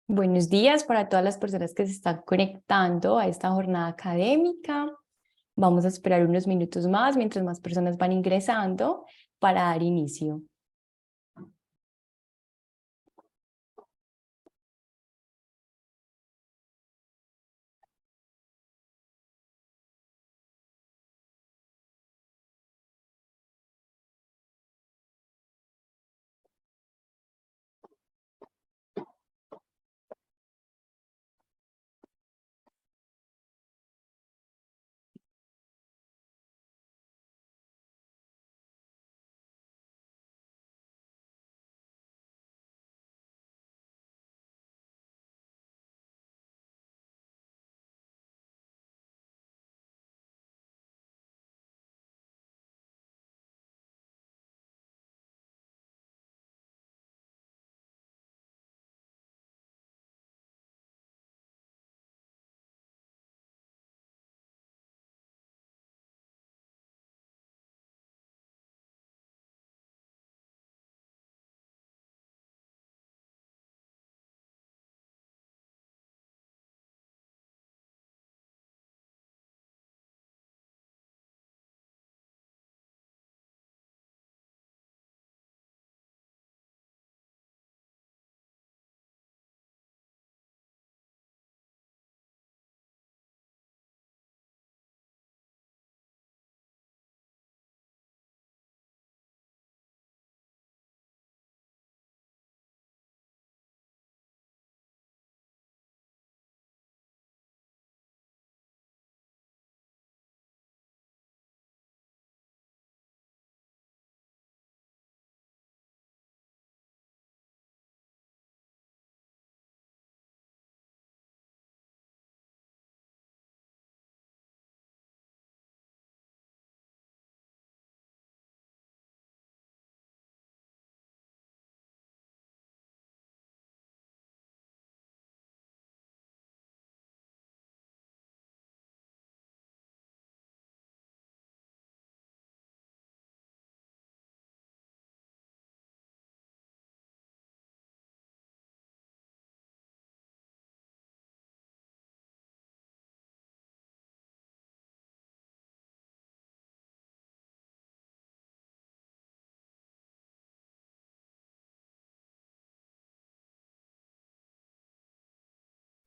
Buenos días para todas las personas que se están conectando a esta jornada académica. Vamos a esperar unos minutos más mientras más personas van ingresando para dar inicio.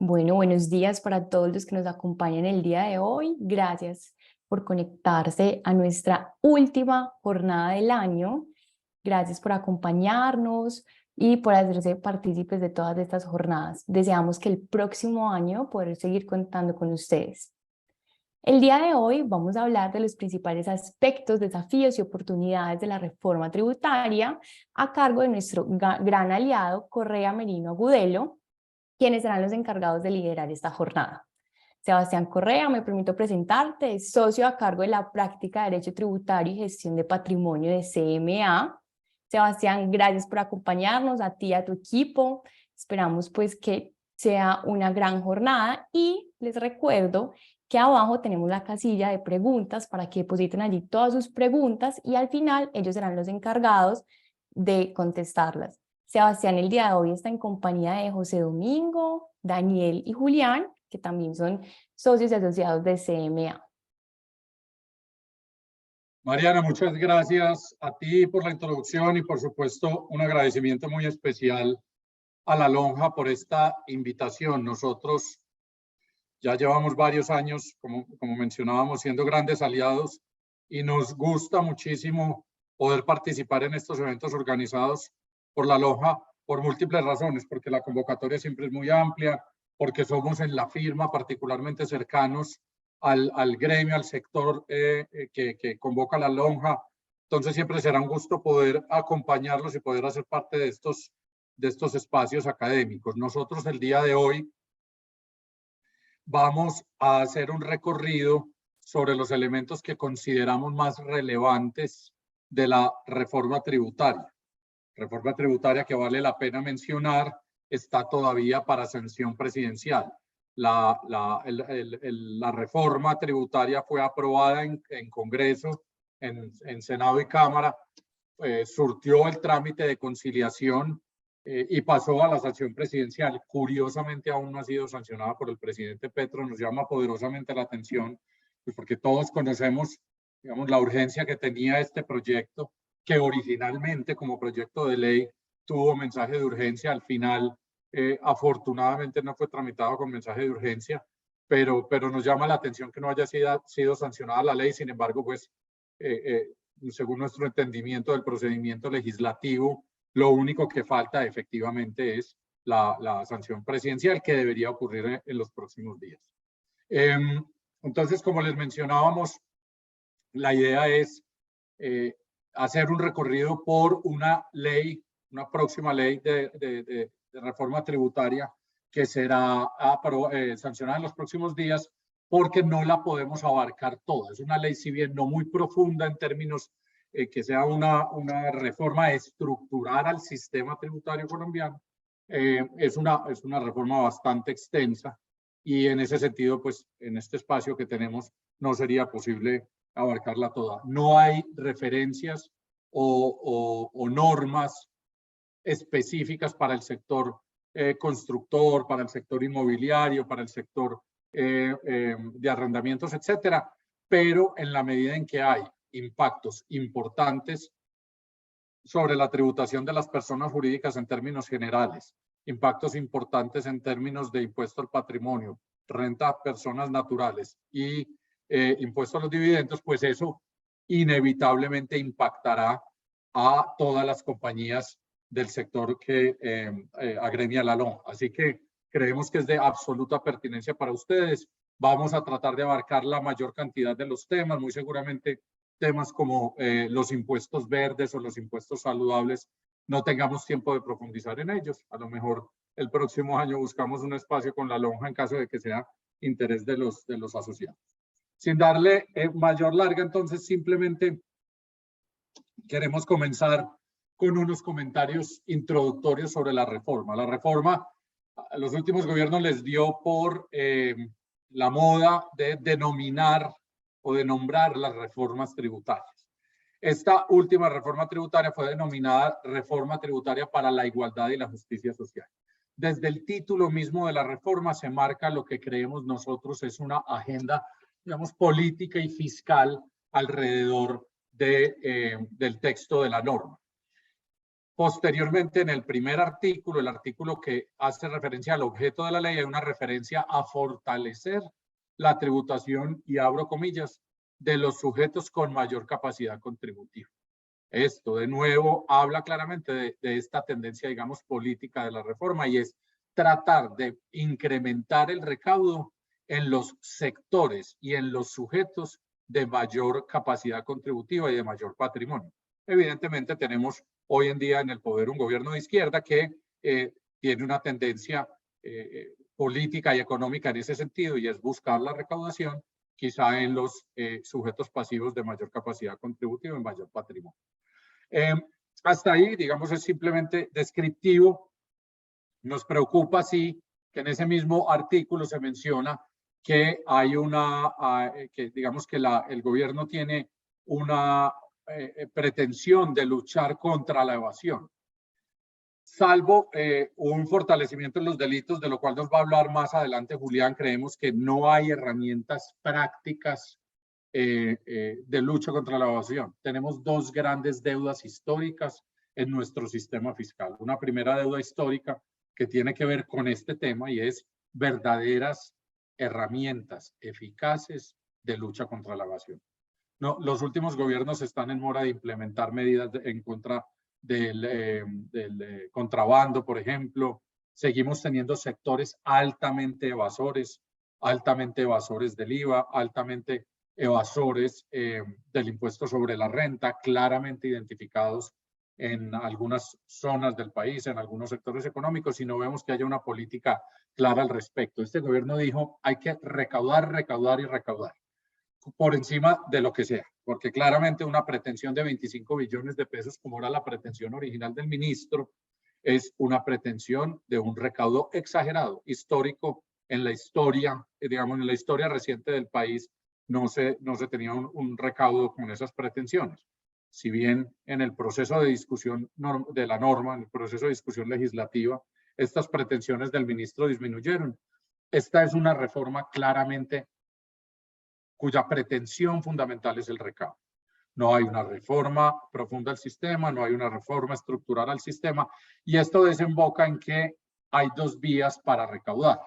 Bueno, buenos días para todos los que nos acompañan el día de hoy. Gracias por conectarse a nuestra última jornada del año. Gracias por acompañarnos y por hacerse partícipes de todas estas jornadas. Deseamos que el próximo año poder seguir contando con ustedes. El día de hoy vamos a hablar de los principales aspectos, desafíos y oportunidades de la reforma tributaria a cargo de nuestro gran aliado Correa Merino Agudelo, quienes serán los encargados de liderar esta jornada. Sebastián Correa, me permito presentarte, es socio a cargo de la práctica de Derecho Tributario y Gestión de Patrimonio de CMA. Sebastián, gracias por acompañarnos, a ti y a tu equipo. Esperamos pues que sea una gran jornada y les recuerdo que abajo tenemos la casilla de preguntas para que depositen allí todas sus preguntas y al final ellos serán los encargados de contestarlas. Sebastián el día de hoy está en compañía de José Domingo, Daniel y Julián, que también son socios y asociados de CMA. Mariana, muchas gracias a ti por la introducción y por supuesto un agradecimiento muy especial a la Lonja por esta invitación. Nosotros ya llevamos varios años, como mencionábamos, siendo grandes aliados y nos gusta muchísimo poder participar en estos eventos organizados por la Lonja por múltiples razones, porque la convocatoria siempre es muy amplia, porque somos en la firma particularmente cercanos al gremio, al sector que convoca la Lonja. Entonces siempre será un gusto poder acompañarlos y poder hacer parte de estos espacios académicos. Nosotros el día de hoy vamos a hacer un recorrido sobre los elementos que consideramos más relevantes de la reforma tributaria. Reforma tributaria que vale la pena mencionar, está todavía para sanción presidencial. La reforma tributaria fue aprobada en Congreso, en Senado y Cámara, surtió el trámite de conciliación y pasó a la sanción presidencial. Curiosamente aún no ha sido sancionada por el presidente Petro. Nos llama poderosamente la atención, pues porque todos conocemos, digamos, la urgencia que tenía este proyecto, que originalmente como proyecto de ley tuvo mensaje de urgencia. Al final, afortunadamente no fue tramitado con mensaje de urgencia, pero nos llama la atención que no haya sido sancionada la ley. Sin embargo, pues, según nuestro entendimiento del procedimiento legislativo, lo único que falta efectivamente es la sanción presidencial, que debería ocurrir en los próximos días. Entonces, como les mencionábamos, la idea es hacer un recorrido por una ley, una próxima ley de reforma tributaria que será sancionada en los próximos días, porque no la podemos abarcar toda. Es una ley, si bien no muy profunda en términos que sea una reforma estructural al sistema tributario colombiano, es una reforma bastante extensa, y en ese sentido, pues en este espacio que tenemos no sería posible abarcarla toda. No hay referencias o normas específicas para el sector constructor, para el sector inmobiliario, para el sector de arrendamientos, etcétera, pero en la medida en que hay impactos importantes sobre la tributación de las personas jurídicas en términos generales, impactos importantes en términos de impuesto al patrimonio, renta a personas naturales y impuesto a los dividendos, pues eso inevitablemente impactará a todas las compañías del sector que agremia la LOM. Así que creemos que es de absoluta pertinencia para ustedes. Vamos a tratar de abarcar la mayor cantidad de los temas. Muy seguramente temas como los impuestos verdes o los impuestos saludables no tengamos tiempo de profundizar en ellos. A lo mejor el próximo año buscamos un espacio con la lonja en caso de que sea interés de los asociados. Sin darle mayor larga, entonces simplemente queremos comenzar con unos comentarios introductorios sobre la reforma. La reforma, a los últimos gobiernos les dio por la moda de denominar o de nombrar las reformas tributarias. Esta última reforma tributaria fue denominada Reforma Tributaria para la Igualdad y la Justicia Social. Desde el título mismo de la reforma se marca lo que creemos nosotros es una agenda, digamos, política y fiscal alrededor del texto de la norma. Posteriormente, en el primer artículo, el artículo que hace referencia al objeto de la ley, hay una referencia a fortalecer la tributación, y abro comillas, de los sujetos con mayor capacidad contributiva. Esto, de nuevo, habla claramente de esta tendencia, digamos, política de la reforma, y es tratar de incrementar el recaudo en los sectores y en los sujetos de mayor capacidad contributiva y de mayor patrimonio. Evidentemente tenemos hoy en día en el poder un gobierno de izquierda que tiene una tendencia política y económica en ese sentido, y es buscar la recaudación quizá en los sujetos pasivos de mayor capacidad contributiva y mayor patrimonio. Hasta ahí, digamos, es simplemente descriptivo. Nos preocupa, sí, que en ese mismo artículo se menciona que hay que digamos que el gobierno tiene una pretensión de luchar contra la evasión. Salvo un fortalecimiento en los delitos, de lo cual nos va a hablar más adelante Julián, creemos que no hay herramientas prácticas de lucha contra la evasión. Tenemos dos grandes deudas históricas en nuestro sistema fiscal. Una primera deuda histórica que tiene que ver con este tema, y es verdaderas herramientas eficaces de lucha contra la evasión. No, los últimos gobiernos están en mora de implementar medidas en contra del contrabando, por ejemplo. Seguimos teniendo sectores altamente evasores del IVA, altamente evasores del impuesto sobre la renta, claramente identificados en algunas zonas del país, en algunos sectores económicos, y no vemos que haya una política clara al respecto. Este gobierno dijo, hay que recaudar, recaudar y recaudar, por encima de lo que sea, porque claramente una pretensión de 25 billones de pesos, como era la pretensión original del ministro, es una pretensión de un recaudo exagerado, histórico. En la historia, digamos, en la historia reciente del país, no se tenía un recaudo con esas pretensiones. si bien en el proceso de discusión de la norma, en el proceso de discusión legislativa, estas pretensiones del ministro disminuyeron. Esta es una reforma claramente cuya pretensión fundamental es el recaudo. No hay una reforma profunda al sistema, no hay una reforma estructural al sistema, y esto desemboca en que hay dos vías para recaudar.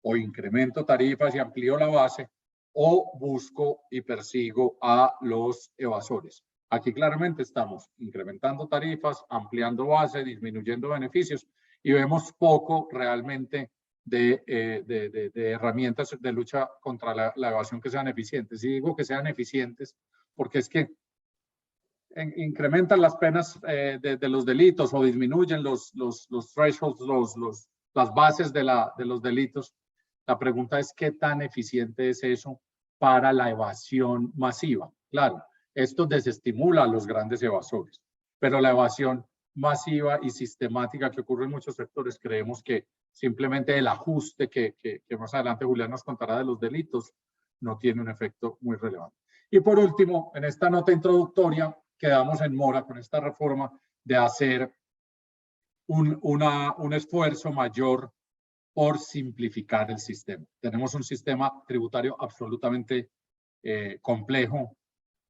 O incremento tarifas y amplío la base, o busco y persigo a los evasores. Aquí claramente estamos incrementando tarifas, ampliando base, disminuyendo beneficios, y vemos poco realmente de herramientas de lucha contra la evasión que sean eficientes. Y digo que sean eficientes porque es que incrementan las penas de los delitos o disminuyen los thresholds, las bases de los delitos. La pregunta es qué tan eficiente es eso para la evasión masiva. Claro, esto desestimula a los grandes evasores, pero la evasión masiva y sistemática que ocurre en muchos sectores, creemos que simplemente el ajuste que más adelante Julián nos contará de los delitos no tiene un efecto muy relevante. Y por último, en esta nota introductoria, quedamos en mora con esta reforma de hacer un esfuerzo mayor por simplificar el sistema. Tenemos un sistema tributario absolutamente complejo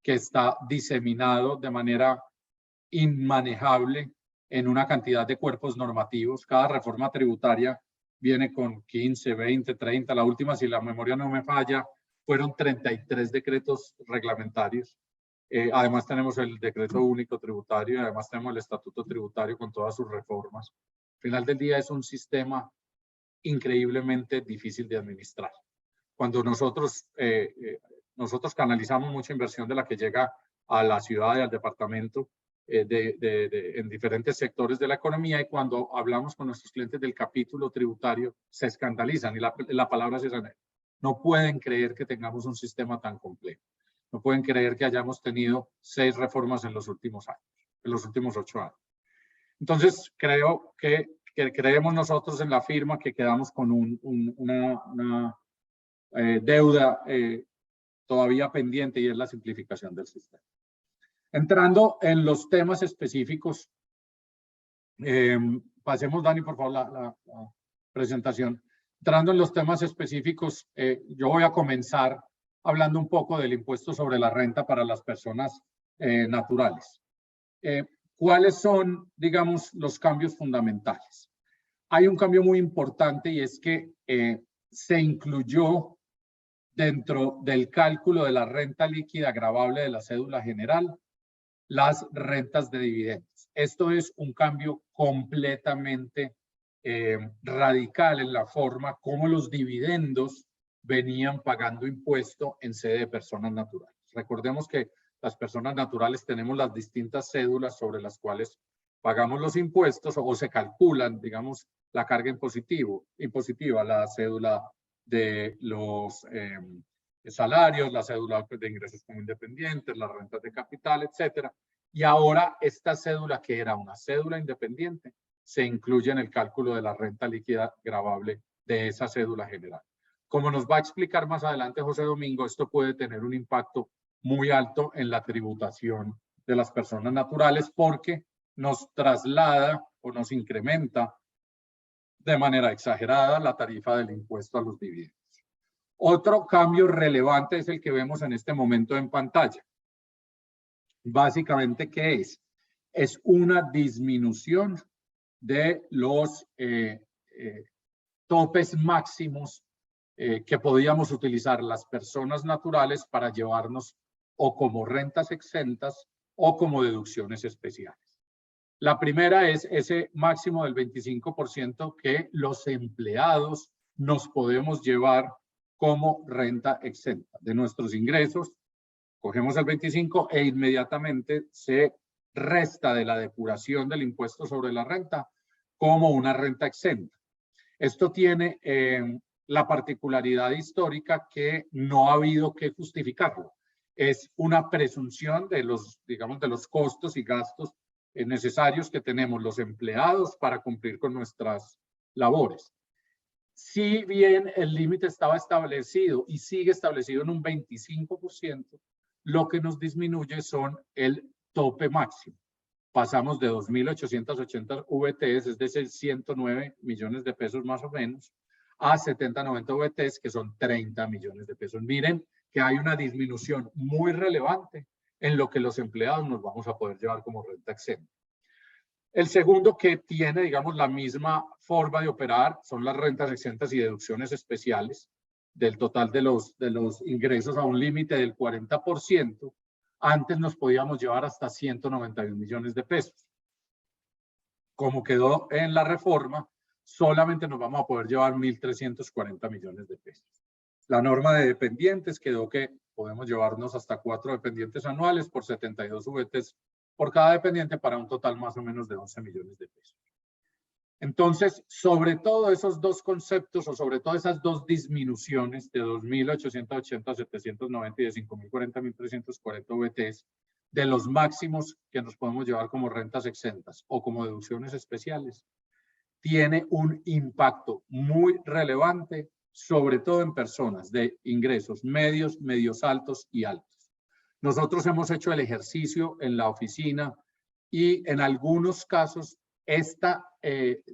que está diseminado de manera inmanejable en una cantidad de cuerpos normativos. Cada reforma tributaria viene con 15, 20, 30. La última, si la memoria no me falla, fueron 33 decretos reglamentarios. Además tenemos el decreto único tributario y además tenemos el estatuto tributario con todas sus reformas. Al final del día es un sistema increíblemente difícil de administrar. Cuando nosotros canalizamos mucha inversión de la que llega a la ciudad y al departamento en diferentes sectores de la economía, y cuando hablamos con nuestros clientes del capítulo tributario se escandalizan, y la palabra es esa. No pueden creer que tengamos un sistema tan complejo. No pueden creer que hayamos tenido 6 reformas en los últimos años, en los últimos 8 años. Entonces, creo que creemos nosotros en la firma que quedamos con una deuda todavía pendiente, y es la simplificación del sistema. Entrando en los temas específicos, pasemos, Dani, por favor, la presentación. Entrando en los temas específicos, yo voy a comenzar hablando un poco del impuesto sobre la renta para las personas naturales. ¿Cuáles son, digamos, los cambios fundamentales? Hay un cambio muy importante, y es que se incluyó dentro del cálculo de la renta líquida gravable de la cédula general las rentas de dividendos. Esto es un cambio completamente radical en la forma como los dividendos venían pagando impuesto en sede de personas naturales. Recordemos que las personas naturales tenemos las distintas cédulas sobre las cuales pagamos los impuestos o se calculan, digamos, la carga impositiva, la cédula de los salarios, la cédula de ingresos como independientes, las rentas de capital, etcétera. Y ahora esta cédula, que era una cédula independiente, se incluye en el cálculo de la renta líquida gravable de esa cédula general. Como nos va a explicar más adelante José Domingo, esto puede tener un impacto muy alto en la tributación de las personas naturales, porque nos traslada o nos incrementa de manera exagerada la tarifa del impuesto a los dividendos. Otro cambio relevante es el que vemos en este momento en pantalla. Básicamente, ¿qué es? Es una disminución de los topes máximos que podíamos utilizar las personas naturales para llevarnos o como rentas exentas o como deducciones especiales. La primera es ese máximo del 25% que los empleados nos podemos llevar como renta exenta de nuestros ingresos. Cogemos el 25 e inmediatamente se resta de la depuración del impuesto sobre la renta como una renta exenta. Esto tiene la particularidad histórica que no ha habido que justificarlo. Es una presunción de los, digamos, de los costos y gastos necesarios que tenemos los empleados para cumplir con nuestras labores. Si bien el límite estaba establecido y sigue establecido en un 25%, lo que nos disminuye son el tope máximo. Pasamos de 2.880 VTs, es decir, 109 millones de pesos más o menos, a 70-90 VTs, que son 30 millones de pesos. Miren que hay una disminución muy relevante en lo que los empleados nos vamos a poder llevar como renta exenta. El segundo, que tiene, digamos, la misma forma de operar, son las rentas exentas y deducciones especiales del total de los ingresos a un límite del 40%. Antes nos podíamos llevar hasta 191 millones de pesos. Como quedó en la reforma, solamente nos vamos a poder llevar 1.340 millones de pesos. La norma de dependientes quedó que podemos llevarnos hasta 4 dependientes anuales por 72 VTs por cada dependiente, para un total más o menos de 11 millones de pesos. Entonces, sobre todo esos dos conceptos, o sobre todo esas dos disminuciones de 2.880 a 790 y de 5.040 a 1.340 VTs, de los máximos que nos podemos llevar como rentas exentas o como deducciones especiales, tiene un impacto muy relevante, sobre todo en personas de ingresos medios, medios altos y altos. Nosotros hemos hecho el ejercicio en la oficina y en algunos casos esta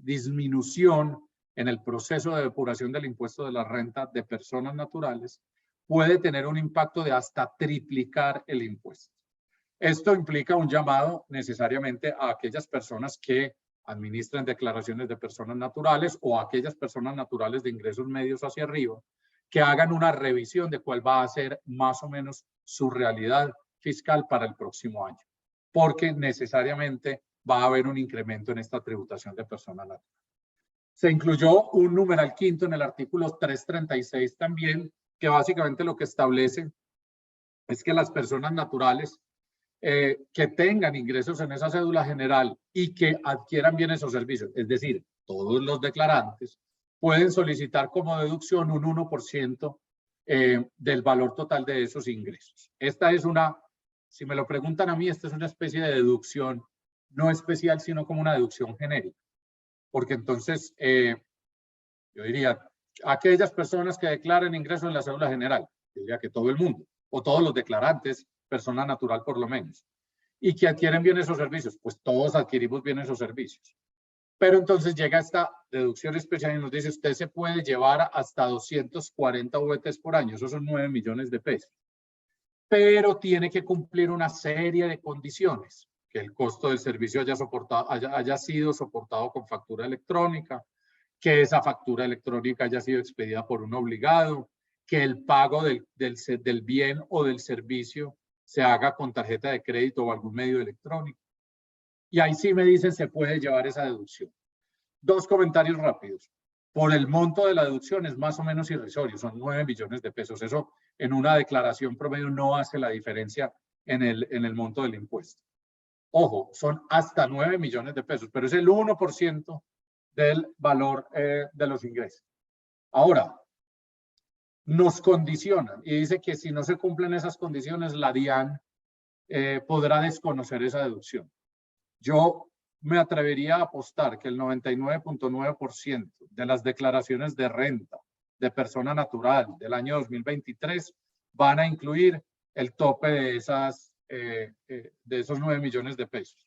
disminución en el proceso de depuración del impuesto de la renta de personas naturales puede tener un impacto de hasta triplicar el impuesto. Esto implica un llamado necesariamente a aquellas personas que administran declaraciones de personas naturales o a aquellas personas naturales de ingresos medios hacia arriba, que hagan una revisión de cuál va a ser más o menos su realidad fiscal para el próximo año, porque necesariamente va a haber un incremento en esta tributación de personas naturales. Se incluyó un numeral quinto en el artículo 336 también, que básicamente lo que establece es que las personas naturales que tengan ingresos en esa cédula general y que adquieran bienes o servicios, es decir, todos los declarantes, pueden solicitar como deducción un 1% del valor total de esos ingresos. Esta es una, si me lo preguntan a mí, esta es una especie de deducción no especial, sino como una deducción genérica. Porque entonces, yo diría, aquellas personas que declaren ingresos en la cédula general, yo diría que todo el mundo, o todos los declarantes, persona natural por lo menos, y que adquieren bienes o servicios, pues todos adquirimos bienes o servicios. Pero entonces llega esta deducción especial y nos dice, usted se puede llevar hasta 240 VTs por año, esos son 9 millones de pesos. Pero tiene que cumplir una serie de condiciones, que el costo del servicio haya sido soportado con factura electrónica, que esa factura electrónica haya sido expedida por un obligado, que el pago del bien o del servicio se haga con tarjeta de crédito o algún medio electrónico. Y ahí sí me dicen, se puede llevar esa deducción. Dos comentarios rápidos. Por el monto de la deducción es más o menos irrisorio, son 9 millones de pesos. Eso en una declaración promedio no hace la diferencia en el monto del impuesto. Ojo, son hasta 9 millones de pesos, pero es el 1% del valor de los ingresos. Ahora, nos condicionan y dice que si no se cumplen esas condiciones, la DIAN podrá desconocer esa deducción. Yo me atrevería a apostar que el 99.9% de las declaraciones de renta de persona natural del año 2023 van a incluir el tope de esos 9 millones de pesos.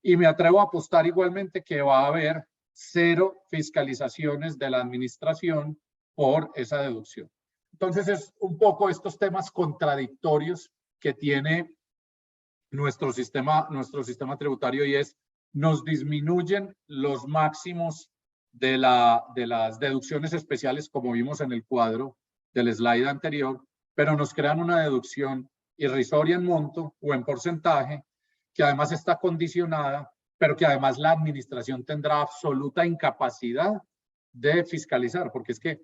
Y me atrevo a apostar igualmente que va a haber 0 fiscalizaciones de la administración por esa deducción. Entonces es un poco estos temas contradictorios que tiene nuestro sistema tributario, y es, nos disminuyen los máximos de las deducciones especiales, como vimos en el cuadro del slide anterior, pero nos crean una deducción irrisoria en monto o en porcentaje, que además está condicionada, pero que además la administración tendrá absoluta incapacidad de fiscalizar, porque es que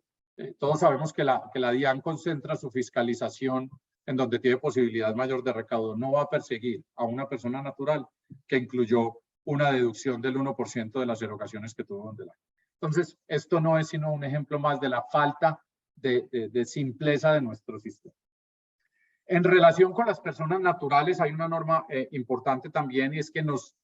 todos sabemos que la DIAN concentra su fiscalización en donde tiene posibilidad mayor de recaudo. No va a perseguir a una persona natural que incluyó una deducción del 1% de las erogaciones que tuvo en el año. Entonces, esto no es sino un ejemplo más de la falta de simpleza de nuestro sistema. En relación con las personas naturales, hay una norma importante también, y es que nos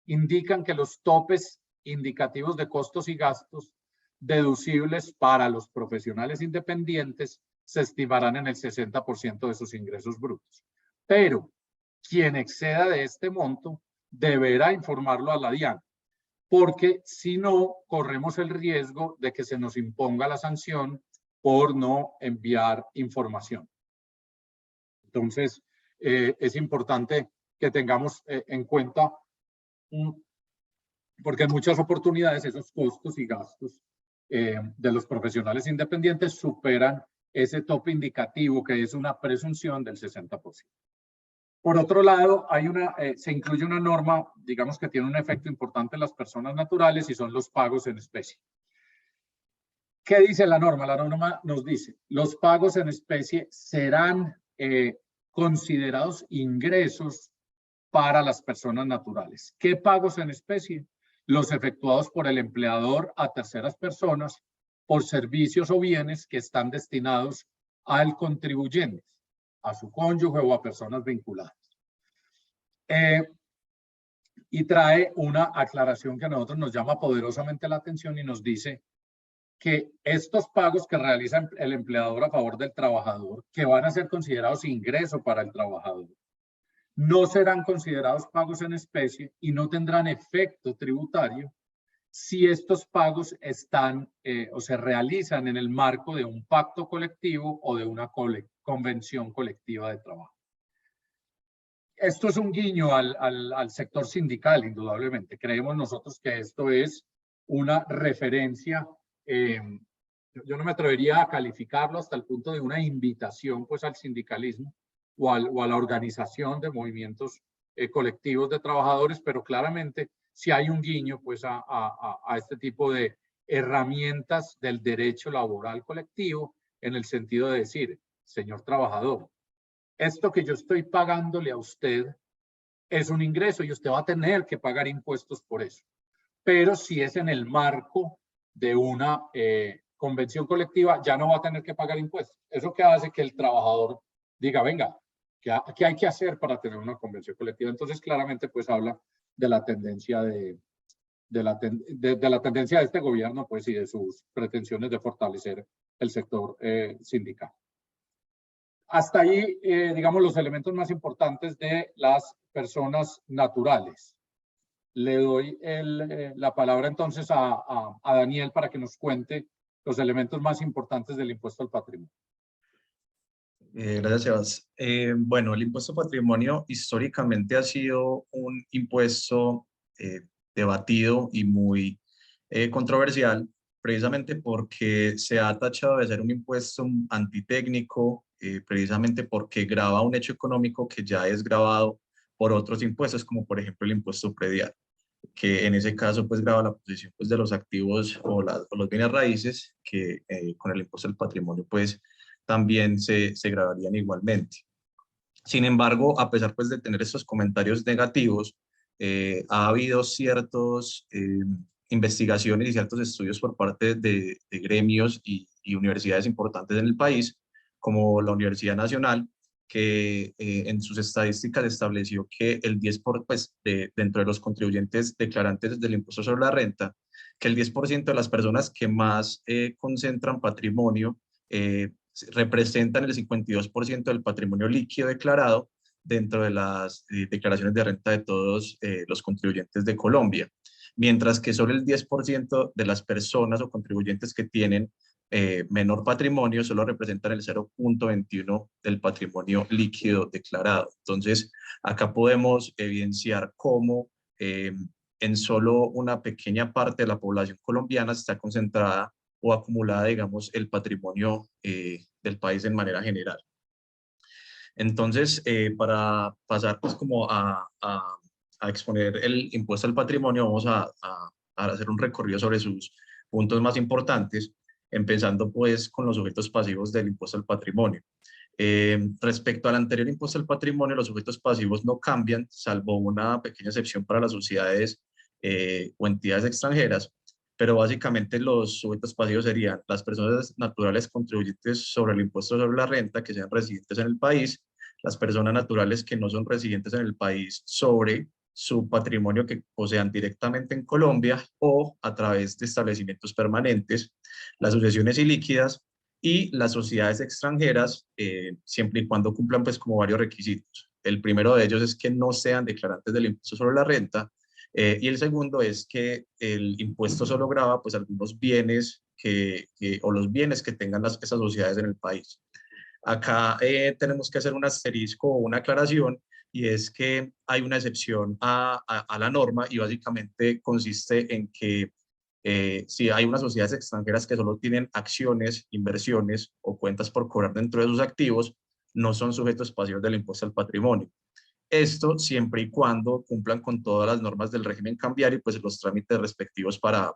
indican que los topes indicativos de costos y gastos deducibles para los profesionales independientes se estimarán en el 60% de sus ingresos brutos. Pero quien exceda de este monto deberá informarlo a la DIAN, porque si no, corremos el riesgo de que se nos imponga la sanción por no enviar información. Entonces, es importante que tengamos en cuenta, porque en muchas oportunidades esos costos y gastos de los profesionales independientes superan ese tope indicativo que es una presunción del 60%. Por otro lado, se incluye una norma, digamos, que tiene un efecto importante en las personas naturales y son los pagos en especie. ¿Qué dice la norma? La norma nos dice, los pagos en especie serán considerados ingresos para las personas naturales. ¿Qué pagos en especie? Los efectuados por el empleador a terceras personas por servicios o bienes que están destinados al contribuyente, a su cónyuge o a personas vinculadas. Y trae una aclaración que a nosotros nos llama poderosamente la atención y nos dice que estos pagos que realiza el empleador a favor del trabajador, que van a ser considerados ingreso para el trabajador, no serán considerados pagos en especie y no tendrán efecto tributario si estos pagos están o se realizan en el marco de un pacto colectivo o de una convención colectiva de trabajo. Esto es un guiño al sector sindical, indudablemente. Creemos nosotros que esto es una referencia, yo no me atrevería a calificarlo hasta el punto de una invitación pues, al sindicalismo o a la organización de movimientos colectivos de trabajadores, pero claramente si hay un guiño pues, a este tipo de herramientas del derecho laboral colectivo en el sentido de decir, señor trabajador, esto que yo estoy pagándole a usted es un ingreso y usted va a tener que pagar impuestos por eso. Pero si es en el marco de una convención colectiva, ya no va a tener que pagar impuestos. Eso que hace que el trabajador diga, venga, ¿qué hay que hacer para tener una convención colectiva? Entonces, claramente, pues habla de la tendencia de la tendencia de este gobierno, pues, y de sus pretensiones de fortalecer el sector sindical. Hasta ahí, digamos, los elementos más importantes de las personas naturales. Le doy la palabra entonces a Daniel para que nos cuente los elementos más importantes del impuesto al patrimonio. Gracias, Sebas. Bueno, el impuesto al patrimonio históricamente ha sido un impuesto debatido y muy controversial, precisamente porque se ha tachado de ser un impuesto antitécnico, precisamente porque grava un hecho económico que ya es gravado por otros impuestos, como por ejemplo el impuesto predial, que en ese caso pues grava la posición pues, de los activos o los bienes raíces, que con el impuesto al patrimonio pues también se grabarían igualmente. Sin embargo, a pesar pues, de tener estos comentarios negativos, ha habido ciertas investigaciones y ciertos estudios por parte de gremios y universidades importantes en el país, como la Universidad Nacional, que en sus estadísticas estableció que el 10%, pues, dentro de los contribuyentes declarantes del impuesto sobre la renta, que el 10% de las personas que más concentran patrimonio representan el 52% del patrimonio líquido declarado dentro de las declaraciones de renta de todos los contribuyentes de Colombia, mientras que solo el 10% de las personas o contribuyentes que tienen menor patrimonio solo representan el 0.21 del patrimonio líquido declarado. Entonces, acá podemos evidenciar cómo en solo una pequeña parte de la población colombiana está concentrada o acumulada, digamos, el patrimonio del país en manera general. Entonces, para pasar pues como a exponer el impuesto al patrimonio, vamos a hacer un recorrido sobre sus puntos más importantes, empezando pues con los sujetos pasivos del impuesto al patrimonio. Respecto al anterior impuesto al patrimonio, los sujetos pasivos no cambian, salvo una pequeña excepción para las sociedades o entidades extranjeras, pero básicamente los sujetos pasivos serían las personas naturales contribuyentes sobre el impuesto sobre la renta que sean residentes en el país, las personas naturales que no son residentes en el país sobre su patrimonio que posean directamente en Colombia o a través de establecimientos permanentes, las sucesiones ilíquidas y las sociedades extranjeras, siempre y cuando cumplan pues como varios requisitos. el primero de ellos es que no sean declarantes del impuesto sobre la renta, y el segundo es que el impuesto solo grava pues algunos bienes o los bienes que tengan esas sociedades en el país. Acá tenemos que hacer un asterisco o una aclaración, y es que hay una excepción a la norma, y básicamente consiste en que si hay unas sociedades extranjeras que solo tienen acciones, inversiones o cuentas por cobrar dentro de sus activos, no son sujetos pasivos del impuesto al patrimonio. Esto siempre y cuando cumplan con todas las normas del régimen cambiario y pues los trámites respectivos para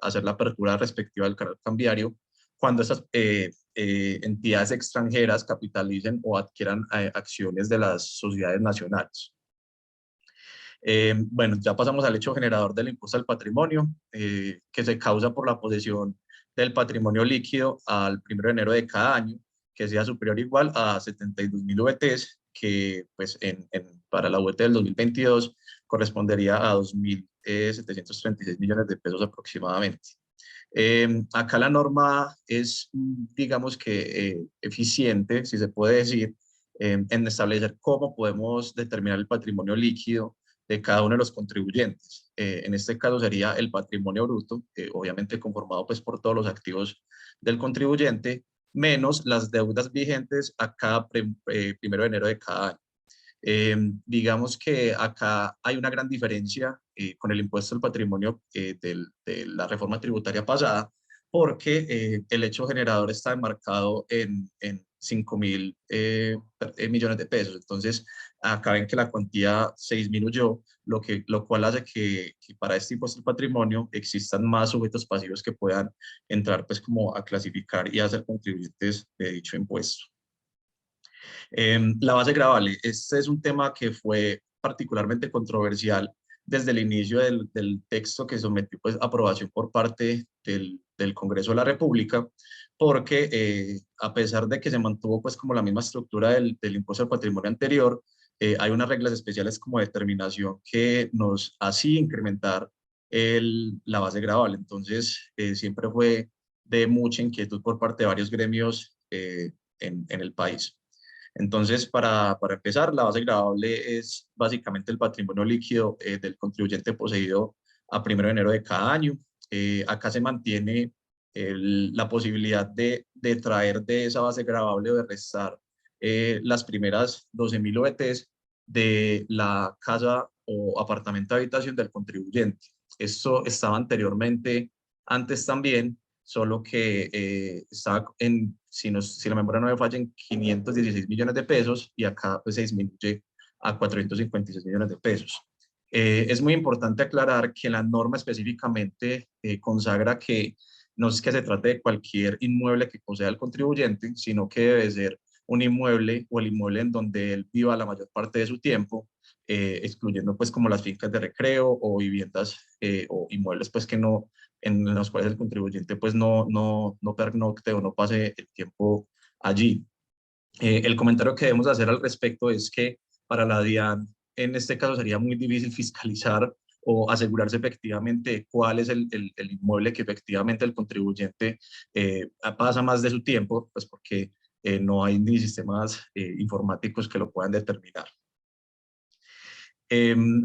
hacer la apertura respectiva del canal cambiario, cuando esas entidades extranjeras capitalicen o adquieran acciones de las sociedades nacionales. Bueno, ya pasamos al hecho generador del impuesto al patrimonio, que se causa por la posesión del patrimonio líquido al 1 de enero de cada año, que sea superior o igual a 72.000 VTs, que pues para la VT del 2022 correspondería a 2.736 millones de pesos aproximadamente. Acá la norma es, digamos que, eficiente, si se puede decir, en establecer cómo podemos determinar el patrimonio líquido de cada uno de los contribuyentes. En este caso sería el patrimonio bruto, obviamente conformado pues por todos los activos del contribuyente, menos las deudas vigentes a cada 1 de enero de cada año. Digamos que acá hay una gran diferencia con el impuesto al patrimonio de la reforma tributaria pasada, porque el hecho generador está enmarcado en 5.000 millones de pesos. Entonces, acá ven que la cuantía se disminuyó, lo cual hace que para este impuesto al patrimonio existan más sujetos pasivos que puedan entrar pues como a clasificar y a ser contribuyentes de dicho impuesto. La base gravable, este es un tema que fue particularmente controversial desde el inicio del texto que sometió pues, a aprobación por parte del Congreso de la República, porque a pesar de que se mantuvo pues, como la misma estructura del impuesto al patrimonio anterior, hay unas reglas especiales como determinación que nos hacía incrementar la base gravable. Entonces, siempre fue de mucha inquietud por parte de varios gremios en el país. Entonces, para empezar, la base gravable es básicamente el patrimonio líquido del contribuyente poseído a 1 de enero de cada año. Acá se mantiene la posibilidad de traer de esa base gravable o de restar las primeras 12.000 OVTs de la casa o apartamento de habitación del contribuyente. Esto estaba antes también, solo que estaba si la memoria no me falla, en 516 millones de pesos, y acá pues, se disminuye a 456 millones de pesos. Es muy importante aclarar que la norma específicamente consagra que no es que se trate de cualquier inmueble que posea el contribuyente, sino que debe ser un inmueble o el inmueble en donde él viva la mayor parte de su tiempo, excluyendo pues como las fincas de recreo o viviendas o inmuebles pues que no, en los cuales el contribuyente pues no pernocte o no pase el tiempo allí. El comentario que debemos hacer al respecto es que para la DIAN en este caso sería muy difícil fiscalizar o asegurarse efectivamente cuál es el inmueble que efectivamente el contribuyente pasa más de su tiempo, pues porque no hay ni sistemas informáticos que lo puedan determinar.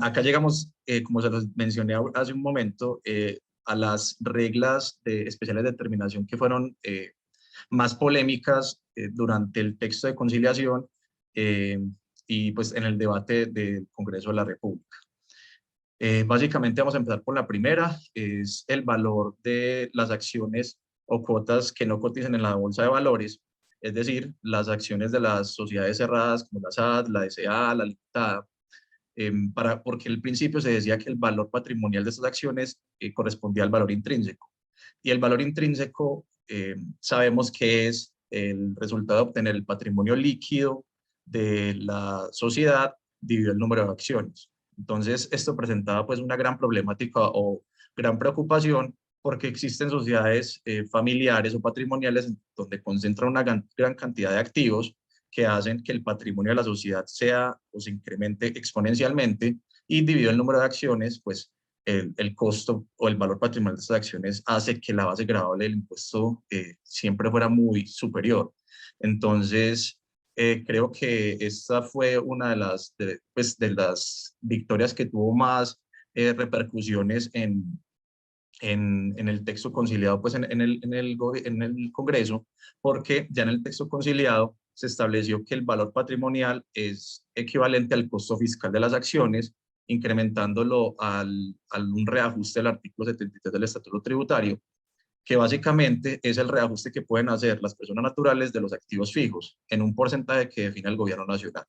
Acá llegamos, como se los mencioné hace un momento, a las reglas especiales de determinación que fueron más polémicas durante el texto de conciliación y pues en el debate del Congreso de la República. Básicamente vamos a empezar por la primera, es el valor de las acciones o cuotas que no cotizan en la bolsa de valores, es decir, las acciones de las sociedades cerradas como la SAT, la SA, la limitada, porque al principio se decía que el valor patrimonial de estas acciones correspondía al valor intrínseco. Y el valor intrínseco sabemos que es el resultado de obtener el patrimonio líquido de la sociedad dividido el número de acciones. Entonces, esto presentaba pues una gran problemática o gran preocupación, porque existen sociedades familiares o patrimoniales donde concentran una gran cantidad de activos que hacen que el patrimonio de la sociedad sea o se incremente exponencialmente, y dividido el número de acciones, pues el costo o el valor patrimonial de estas acciones hace que la base gravable del impuesto siempre fuera muy superior. Entonces, creo que esta fue una de las victorias que tuvo más repercusiones en el texto conciliado pues en el Congreso, porque ya en el texto conciliado se estableció que el valor patrimonial es equivalente al costo fiscal de las acciones, incrementándolo al un reajuste del artículo 73 del Estatuto Tributario, que básicamente es el reajuste que pueden hacer las personas naturales de los activos fijos en un porcentaje que define el gobierno nacional.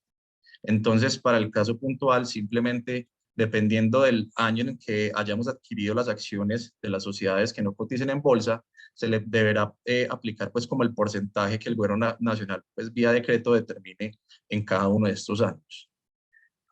Entonces, para el caso puntual, simplemente dependiendo del año en que hayamos adquirido las acciones de las sociedades que no coticen en bolsa, se le deberá aplicar pues como el porcentaje que el gobierno nacional pues vía decreto determine en cada uno de estos años.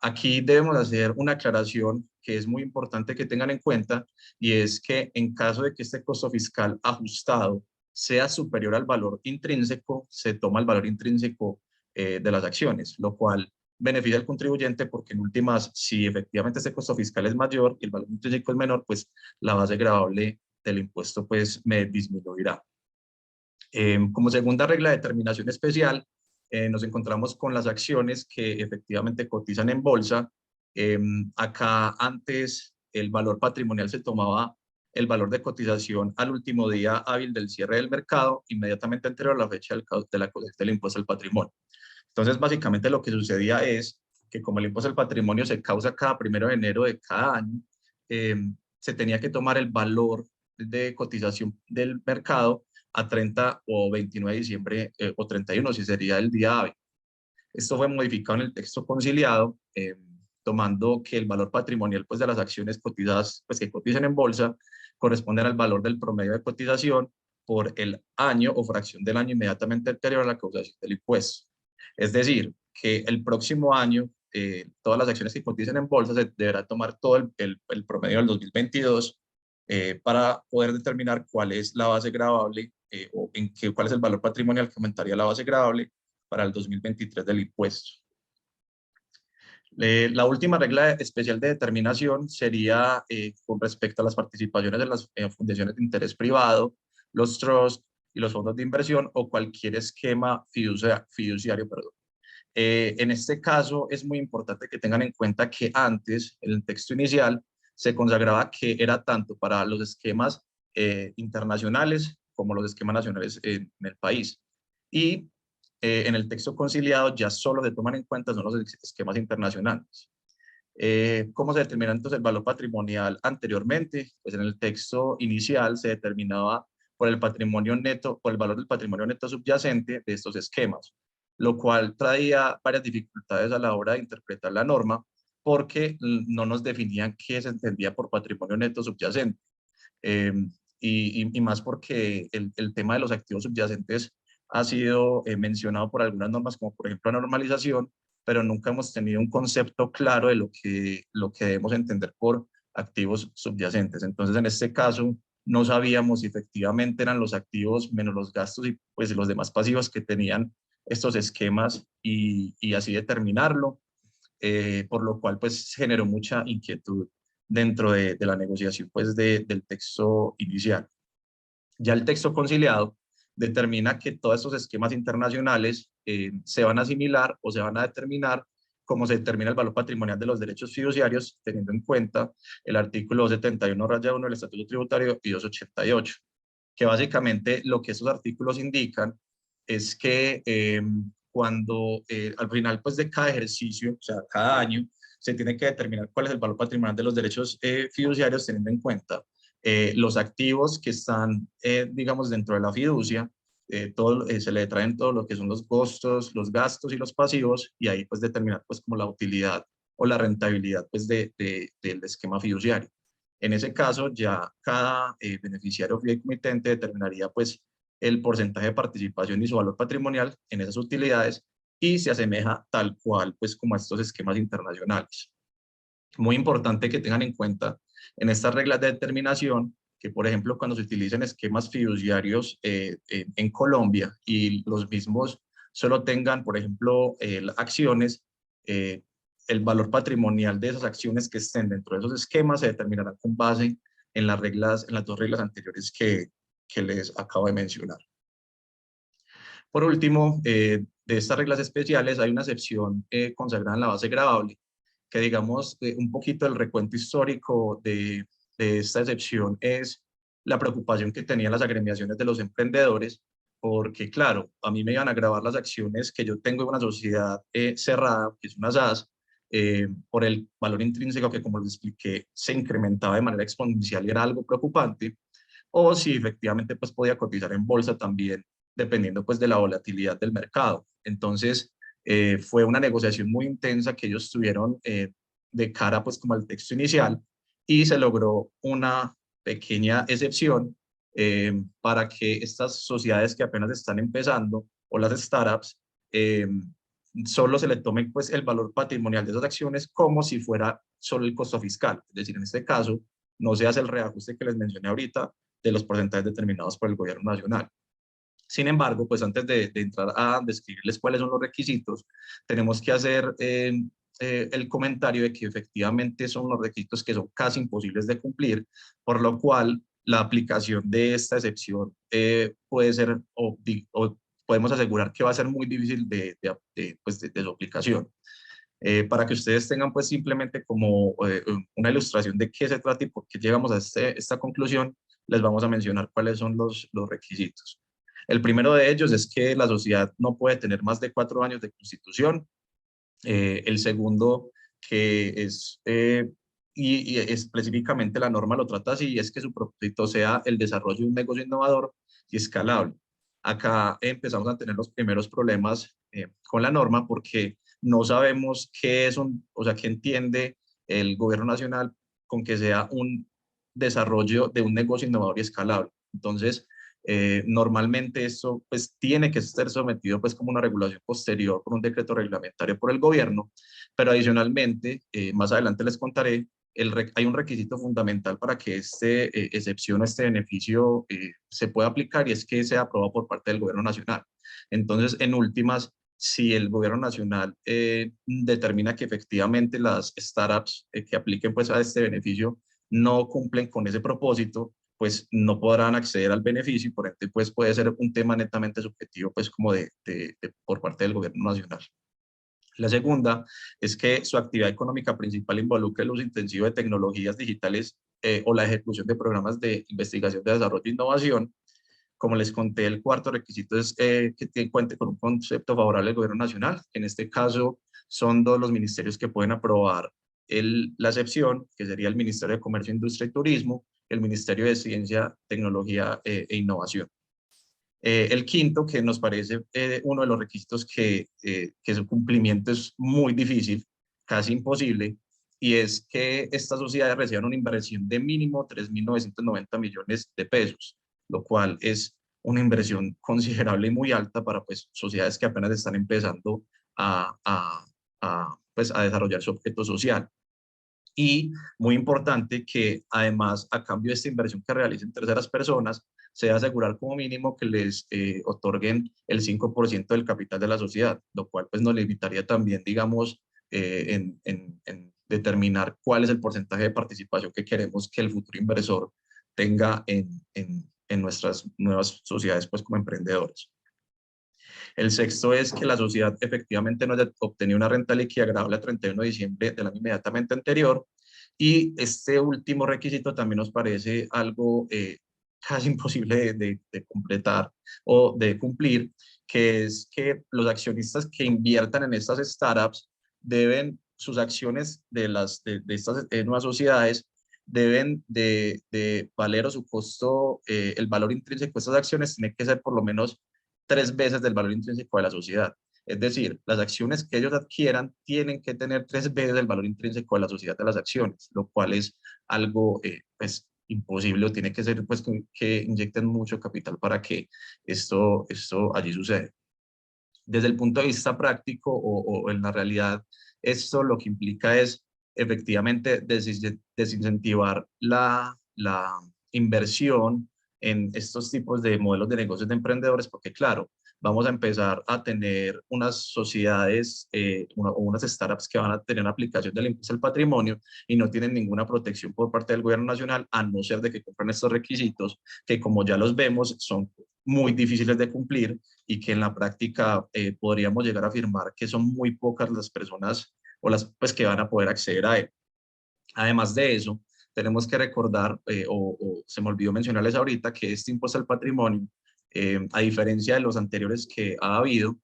Aquí debemos hacer una aclaración que es muy importante que tengan en cuenta, y es que en caso de que este costo fiscal ajustado sea superior al valor intrínseco, se toma el valor intrínseco de las acciones, lo cual beneficia al contribuyente porque en últimas, si efectivamente este costo fiscal es mayor y el valor intrínseco es menor, pues la base gravable del impuesto pues me disminuirá. Como segunda regla de determinación especial, nos encontramos con las acciones que efectivamente cotizan en bolsa. Acá antes el valor patrimonial se tomaba el valor de cotización al último día hábil del cierre del mercado, inmediatamente anterior a la fecha de la colecta del impuesto al patrimonio. Entonces, básicamente lo que sucedía es que como el impuesto al patrimonio se causa cada 1 de enero de cada año, se tenía que tomar el valor de cotización del mercado a 30 o 29 de diciembre o 31, si sería el día hábil. Esto fue modificado en el texto conciliado, tomando que el valor patrimonial pues, de las acciones cotizadas, pues, que cotizan en bolsa corresponden al valor del promedio de cotización por el año o fracción del año inmediatamente anterior a la causación del impuesto. Es decir, que el próximo año todas las acciones que cotizan en bolsa se deberá tomar todo el promedio del 2022 para poder determinar cuál es la base gravable o cuál es el valor patrimonial que aumentaría la base gravable para el 2023 del impuesto. La última regla especial de determinación sería con respecto a las participaciones de las fundaciones de interés privado, los trusts y los fondos de inversión o cualquier esquema fiduciario. En este caso es muy importante que tengan en cuenta que antes, en el texto inicial, se consagraba que era tanto para los esquemas internacionales como los esquemas nacionales en el país. Y en el texto conciliado ya solo se toman en cuenta son los esquemas internacionales. ¿Cómo se determina entonces el valor patrimonial anteriormente? Pues en el texto inicial se determinaba por el patrimonio neto, por el valor del patrimonio neto subyacente de estos esquemas, lo cual traía varias dificultades a la hora de interpretar la norma, porque no nos definían qué se entendía por patrimonio neto subyacente. Y más porque el tema de los activos subyacentes ha sido mencionado por algunas normas, como por ejemplo la normalización, pero nunca hemos tenido un concepto claro de lo que debemos entender por activos subyacentes. Entonces, en este caso, no sabíamos si efectivamente eran los activos menos los gastos y pues los demás pasivos que tenían estos esquemas y así determinarlo, por lo cual pues generó mucha inquietud dentro de la negociación pues del texto inicial. Ya el texto conciliado determina que todos estos esquemas internacionales se van a asimilar o se van a determinar como se determina el valor patrimonial de los derechos fiduciarios, teniendo en cuenta el artículo 271-1 del Estatuto Tributario y 288, que básicamente lo que estos artículos indican es que cuando al final pues, de cada ejercicio, o sea, cada año, se tiene que determinar cuál es el valor patrimonial de los derechos fiduciarios, teniendo en cuenta los activos que están, digamos, dentro de la fiducia, se le traen todo lo que son los costos, los gastos y los pasivos, y ahí pues determinar pues como la utilidad o la rentabilidad pues del esquema fiduciario. En ese caso ya cada beneficiario fideicomitente determinaría pues el porcentaje de participación y su valor patrimonial en esas utilidades y se asemeja tal cual pues como a estos esquemas internacionales. Muy importante que tengan en cuenta en estas reglas de determinación que, por ejemplo, cuando se utilicen esquemas fiduciarios en Colombia y los mismos solo tengan, por ejemplo, acciones, el valor patrimonial de esas acciones que estén dentro de esos esquemas se determinará con base en las dos reglas anteriores que les acabo de mencionar. Por último, de estas reglas especiales hay una excepción consagrada en la base gravable, que digamos un poquito el recuento histórico de esta excepción es la preocupación que tenían las agremiaciones de los emprendedores, porque claro, a mí me iban a gravar las acciones que yo tengo en una sociedad cerrada, que es una SAS, por el valor intrínseco que, como les expliqué, se incrementaba de manera exponencial y era algo preocupante, o si efectivamente pues podía cotizar en bolsa también, dependiendo pues de la volatilidad del mercado. Entonces, fue una negociación muy intensa que ellos tuvieron de cara pues como al texto inicial, y se logró una pequeña excepción para que estas sociedades que apenas están empezando o las startups solo se le tome pues el valor patrimonial de esas acciones como si fuera solo el costo fiscal. Es decir, en este caso no se hace el reajuste que les mencioné ahorita de los porcentajes determinados por el gobierno nacional. Sin embargo, pues antes de entrar a describirles cuáles son los requisitos, tenemos que hacer el comentario de que efectivamente son los requisitos que son casi imposibles de cumplir, por lo cual la aplicación de esta excepción puede ser, o podemos asegurar que va a ser muy difícil de su aplicación. Para que ustedes tengan pues simplemente como una ilustración de qué se trata y por qué llegamos a esta conclusión, les vamos a mencionar cuáles son los requisitos. El primero de ellos es que la sociedad no puede tener más de 4 años de constitución. El segundo, que es, y específicamente la norma lo trata así, es que su propósito sea el desarrollo de un negocio innovador y escalable. Acá empezamos a tener los primeros problemas con la norma porque no sabemos qué es o sea, qué entiende el gobierno nacional con que sea un desarrollo de un negocio innovador y escalable. Entonces, normalmente esto pues tiene que ser sometido pues como una regulación posterior por un decreto reglamentario por el gobierno, pero adicionalmente, más adelante les contaré, hay un requisito fundamental para que esta excepción o este beneficio se pueda aplicar, y es que sea aprobado por parte del gobierno nacional. Entonces, en últimas, si el gobierno nacional determina que efectivamente las startups que apliquen pues a este beneficio no cumplen con ese propósito, pues no podrán acceder al beneficio, y por ende pues puede ser un tema netamente subjetivo pues como por parte del gobierno nacional. La segunda es que su actividad económica principal involucre el uso intensivo de tecnologías digitales o la ejecución de programas de investigación, de desarrollo e innovación. Como les conté, el cuarto requisito es que cuente con un concepto favorable del gobierno nacional. En este caso son 2 los ministerios que pueden aprobar la excepción, que sería el Ministerio de Comercio, Industria y Turismo, el Ministerio de Ciencia, Tecnología e Innovación. El quinto, que nos parece uno de los requisitos que su cumplimiento es muy difícil, casi imposible, y es que estas sociedades reciban una inversión de mínimo 3.990 millones de pesos, lo cual es una inversión considerable y muy alta para pues, sociedades que apenas están empezando pues, a desarrollar su objeto social. Y muy importante que además, a cambio de esta inversión que realicen terceras personas, se debe asegurar como mínimo que les otorguen el 5% del capital de la sociedad, lo cual pues nos limitaría también, digamos, en determinar cuál es el porcentaje de participación que queremos que el futuro inversor tenga en nuestras nuevas sociedades pues como emprendedores. El sexto es que la sociedad efectivamente no haya obtenido una renta líquida agradable a 31 de diciembre del año inmediatamente anterior. Y este último requisito también nos parece algo casi imposible de completar o de cumplir, que es que los accionistas que inviertan en estas startups deben, sus acciones de estas nuevas sociedades deben de valer, o su costo, el valor intrínseco de estas acciones tiene que ser por lo menos 3 veces del valor intrínseco de la sociedad. Es decir, las acciones que ellos adquieran tienen que tener 3 veces el valor intrínseco de la sociedad de las acciones, lo cual es algo pues, imposible, o tiene que ser pues, que inyecten mucho capital para que esto allí suceda. Desde el punto de vista práctico o en la realidad, esto lo que implica es efectivamente desincentivar la inversión en estos tipos de modelos de negocios de emprendedores, porque claro, vamos a empezar a tener unas sociedades o unas startups que van a tener aplicación del impuesto al patrimonio y no tienen ninguna protección por parte del gobierno nacional, a no ser de que cumplan estos requisitos, que como ya los vemos son muy difíciles de cumplir y que en la práctica podríamos llegar a afirmar que son muy pocas las personas o las pues, que van a poder acceder a él. Además de eso, tenemos que recordar, o se me olvidó mencionarles ahorita, que este impuesto al patrimonio, a diferencia de los anteriores que ha habido,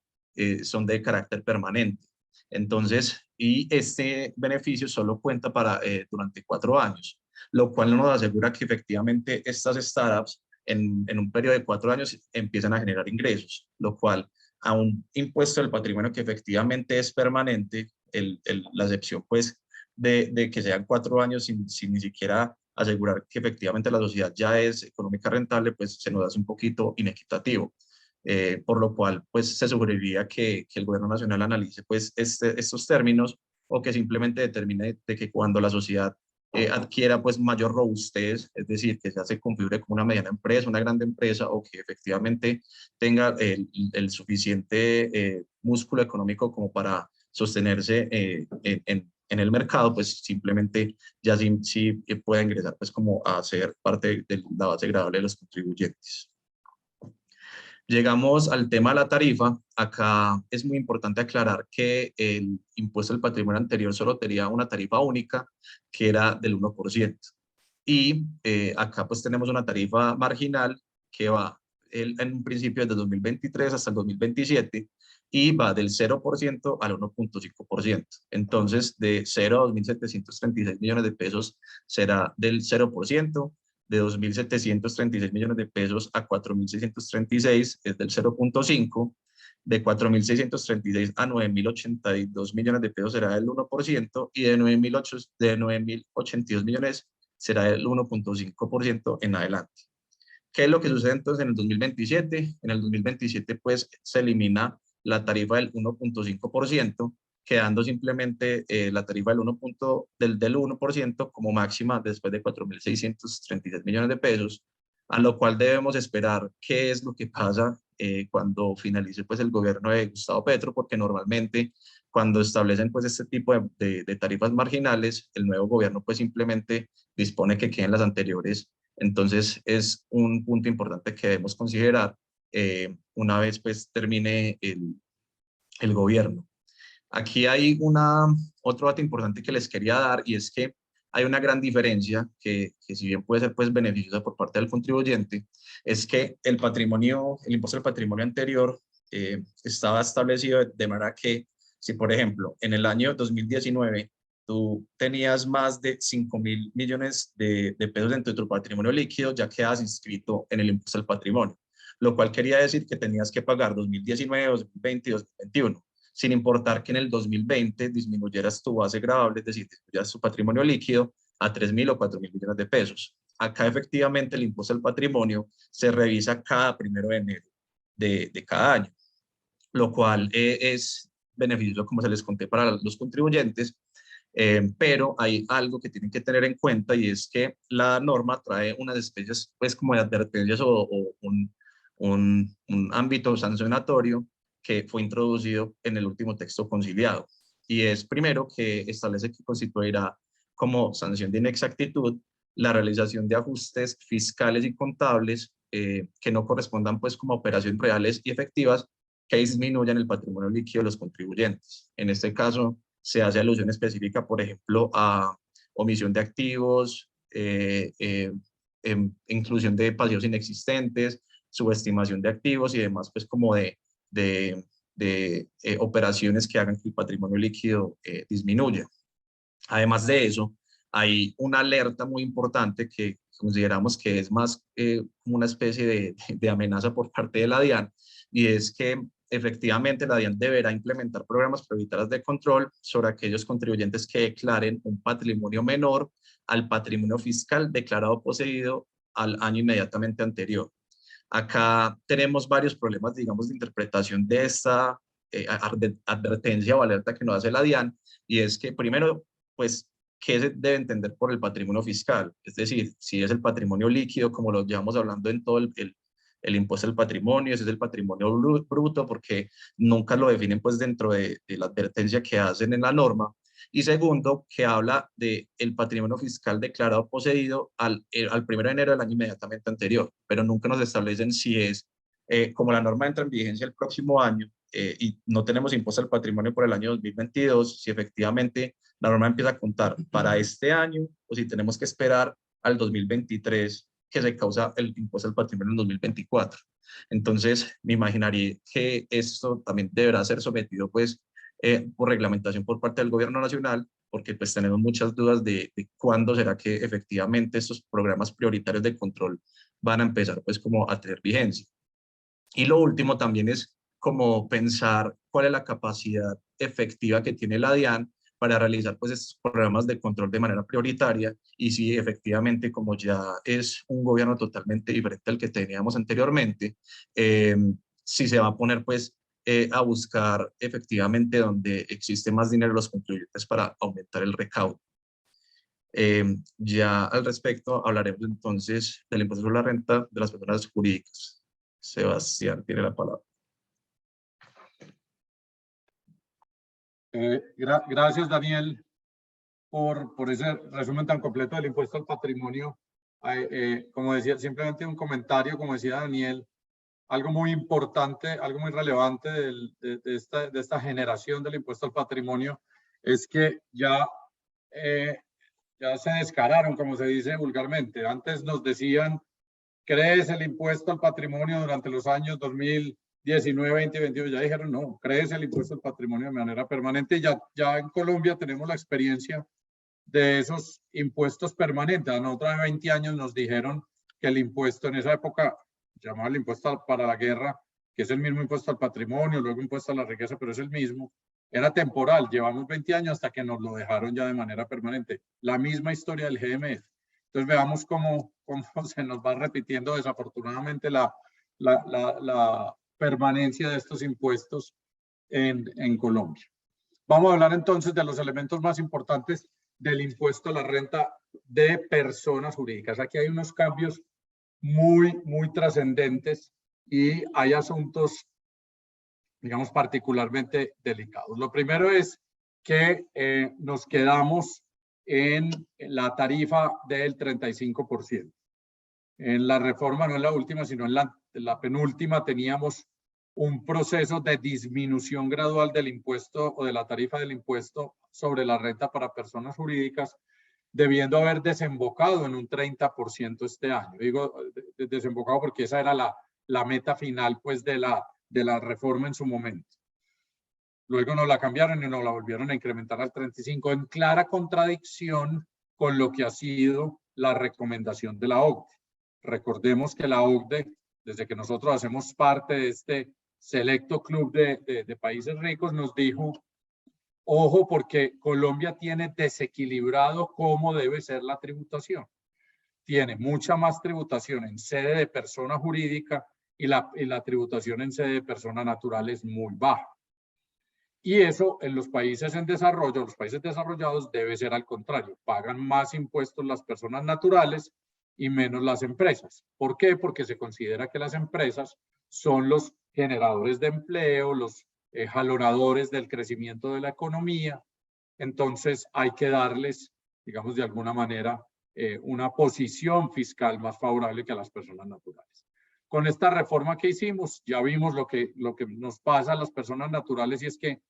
son de carácter permanente. Entonces, y este beneficio solo cuenta para durante 4 años, lo cual nos asegura que efectivamente estas startups en un periodo de 4 años empiezan a generar ingresos, lo cual a un impuesto del patrimonio que efectivamente es permanente, la excepción pues de que sean 4 años sin ni siquiera asegurar que efectivamente la sociedad ya es económica rentable, pues se nos hace un poquito inequitativo. Por lo cual, pues se sugeriría que el gobierno nacional analice pues estos términos o que simplemente determine de que cuando la sociedad adquiera pues mayor robustez, es decir, que ya se configure como una mediana empresa, una grande empresa o que efectivamente tenga el suficiente músculo económico como para sostenerse en el mercado, pues simplemente ya sí pueda ingresar pues como a ser parte de la base gradable de los contribuyentes. Llegamos al tema de la tarifa. Acá es muy importante aclarar que el impuesto al patrimonio anterior solo tenía una tarifa única, que era del 1%. Y acá pues tenemos una tarifa marginal que va en un principio desde 2023 hasta el 2027 y va del 0% al 1.5%. Entonces, de 0 a 2.736 millones de pesos será del 0%, de 2.736 millones de pesos a 4.636 es del 0.5%, de 4.636 a 9.082 millones de pesos será del 1% y de 9.082 millones será del 1.5% en adelante. ¿Qué es lo que sucede entonces en el 2027? En el 2027 pues se elimina la tarifa del 1.5%, quedando simplemente la tarifa del 1% como máxima después de 4.636 millones de pesos, a lo cual debemos esperar qué es lo que pasa cuando finalice pues el gobierno de Gustavo Petro, porque normalmente cuando establecen pues este tipo de tarifas marginales, el nuevo gobierno pues simplemente dispone que queden las anteriores. Entonces es un punto importante que debemos considerar una vez pues termine el gobierno. Aquí hay otro dato importante que les quería dar y es que hay una gran diferencia que si bien puede ser pues beneficiosa por parte del contribuyente, es que el impuesto al patrimonio anterior estaba establecido de manera que si por ejemplo en el año 2019 tú tenías más de 5.000 millones de pesos dentro de tu patrimonio líquido, ya quedas inscrito en el impuesto al patrimonio, lo cual quería decir que tenías que pagar 2019, 2020 y 2021 sin importar que en el 2020 disminuyeras tu base gravable, es decir, disminuyeras tu patrimonio líquido a 3.000 o 4.000 millones de pesos. Acá efectivamente el impuesto al patrimonio se revisa cada 1 de enero de cada año, lo cual es beneficioso, como se les conté, para los contribuyentes, pero hay algo que tienen que tener en cuenta y es que la norma trae unas especies pues como de advertencias o un ámbito sancionatorio que fue introducido en el último texto conciliado. Y es primero que establece que constituirá como sanción de inexactitud la realización de ajustes fiscales y contables que no correspondan pues como operaciones reales y efectivas que disminuyan el patrimonio líquido de los contribuyentes. En este caso se hace alusión específica, por ejemplo, a omisión de activos, inclusión de pasivos inexistentes, subestimación de activos y demás, pues como de operaciones que hagan que el patrimonio líquido disminuya. Además de eso, hay una alerta muy importante que consideramos que es más como una especie de amenaza por parte de la DIAN, y es que efectivamente la DIAN deberá implementar programas prioritarios de control sobre aquellos contribuyentes que declaren un patrimonio menor al patrimonio fiscal declarado poseído al año inmediatamente anterior. Acá tenemos varios problemas, digamos, de interpretación de esta advertencia o alerta que nos hace la DIAN, y es que primero, pues, ¿qué se debe entender por el patrimonio fiscal? Es decir, si es el patrimonio líquido, como lo llevamos hablando en todo el impuesto al patrimonio, ese es el patrimonio bruto, porque nunca lo definen pues dentro de la advertencia que hacen en la norma. Y segundo, que habla del patrimonio fiscal declarado poseído al 1 de enero del año inmediatamente anterior, pero nunca nos establecen si es como la norma entra en vigencia el próximo año y no tenemos impuesto al patrimonio por el año 2022, si efectivamente la norma empieza a contar para este año o si tenemos que esperar al 2023 que se causa el impuesto al patrimonio en 2024. Entonces, me imaginaría que esto también deberá ser sometido pues por reglamentación por parte del gobierno nacional, porque pues tenemos muchas dudas de cuándo será que efectivamente estos programas prioritarios de control van a empezar pues como a tener vigencia. Y lo último también es como pensar cuál es la capacidad efectiva que tiene la DIAN para realizar pues estos programas de control de manera prioritaria y si efectivamente como ya es un gobierno totalmente diferente al que teníamos anteriormente, si se va a poner pues a buscar efectivamente donde existe más dinero los contribuyentes para aumentar el recaudo. Ya al respecto hablaremos entonces del impuesto sobre la renta de las personas jurídicas. Sebastián tiene la palabra. Gracias, Daniel, por ese resumen tan completo del impuesto al patrimonio. Como decía, simplemente un comentario, como decía Daniel, algo muy importante, algo muy relevante de esta generación del impuesto al patrimonio es que ya se descararon, como se dice vulgarmente. Antes nos decían, crees el impuesto al patrimonio durante los años 2019, 20 y 21. Ya dijeron, no, crees el impuesto al patrimonio de manera permanente. Ya en Colombia tenemos la experiencia de esos impuestos permanentes. A nosotros hace 20 años nos dijeron que el impuesto en esa época, llamado el impuesto para la guerra, que es el mismo impuesto al patrimonio, luego impuesto a la riqueza, pero es el mismo, era temporal. Llevamos 20 años hasta que nos lo dejaron ya de manera permanente. La misma historia del GMF. Entonces veamos cómo se nos va repitiendo desafortunadamente la permanencia de estos impuestos en Colombia. Vamos a hablar entonces de los elementos más importantes del impuesto a la renta de personas jurídicas. Aquí hay unos cambios muy trascendentes y hay asuntos, digamos, particularmente delicados. Lo primero es que nos quedamos en la tarifa del 35%. En la reforma, no en la última, sino en la penúltima, teníamos un proceso de disminución gradual del impuesto o de la tarifa del impuesto sobre la renta para personas jurídicas, debiendo haber desembocado en un 30% este año. Digo desembocado porque esa era la meta final pues, de la reforma en su momento. Luego nos la cambiaron y nos la volvieron a incrementar al 35%, en clara contradicción con lo que ha sido la recomendación de la OCDE. Recordemos que la OCDE, desde que nosotros hacemos parte de este selecto club de países ricos, nos dijo, ojo, porque Colombia tiene desequilibrado cómo debe ser la tributación. Tiene mucha más tributación en sede de persona jurídica y la tributación en sede de persona natural es muy baja. Y eso en los países en desarrollo, los países desarrollados, debe ser al contrario. Pagan más impuestos las personas naturales y menos las empresas. ¿Por qué? Porque se considera que las empresas son los generadores de empleo, los jalonadores del crecimiento de la economía. Entonces hay que darles, digamos de alguna manera, una posición fiscal más favorable que a las personas naturales. Con esta reforma que hicimos, ya vimos lo que nos pasa a las personas naturales, y es que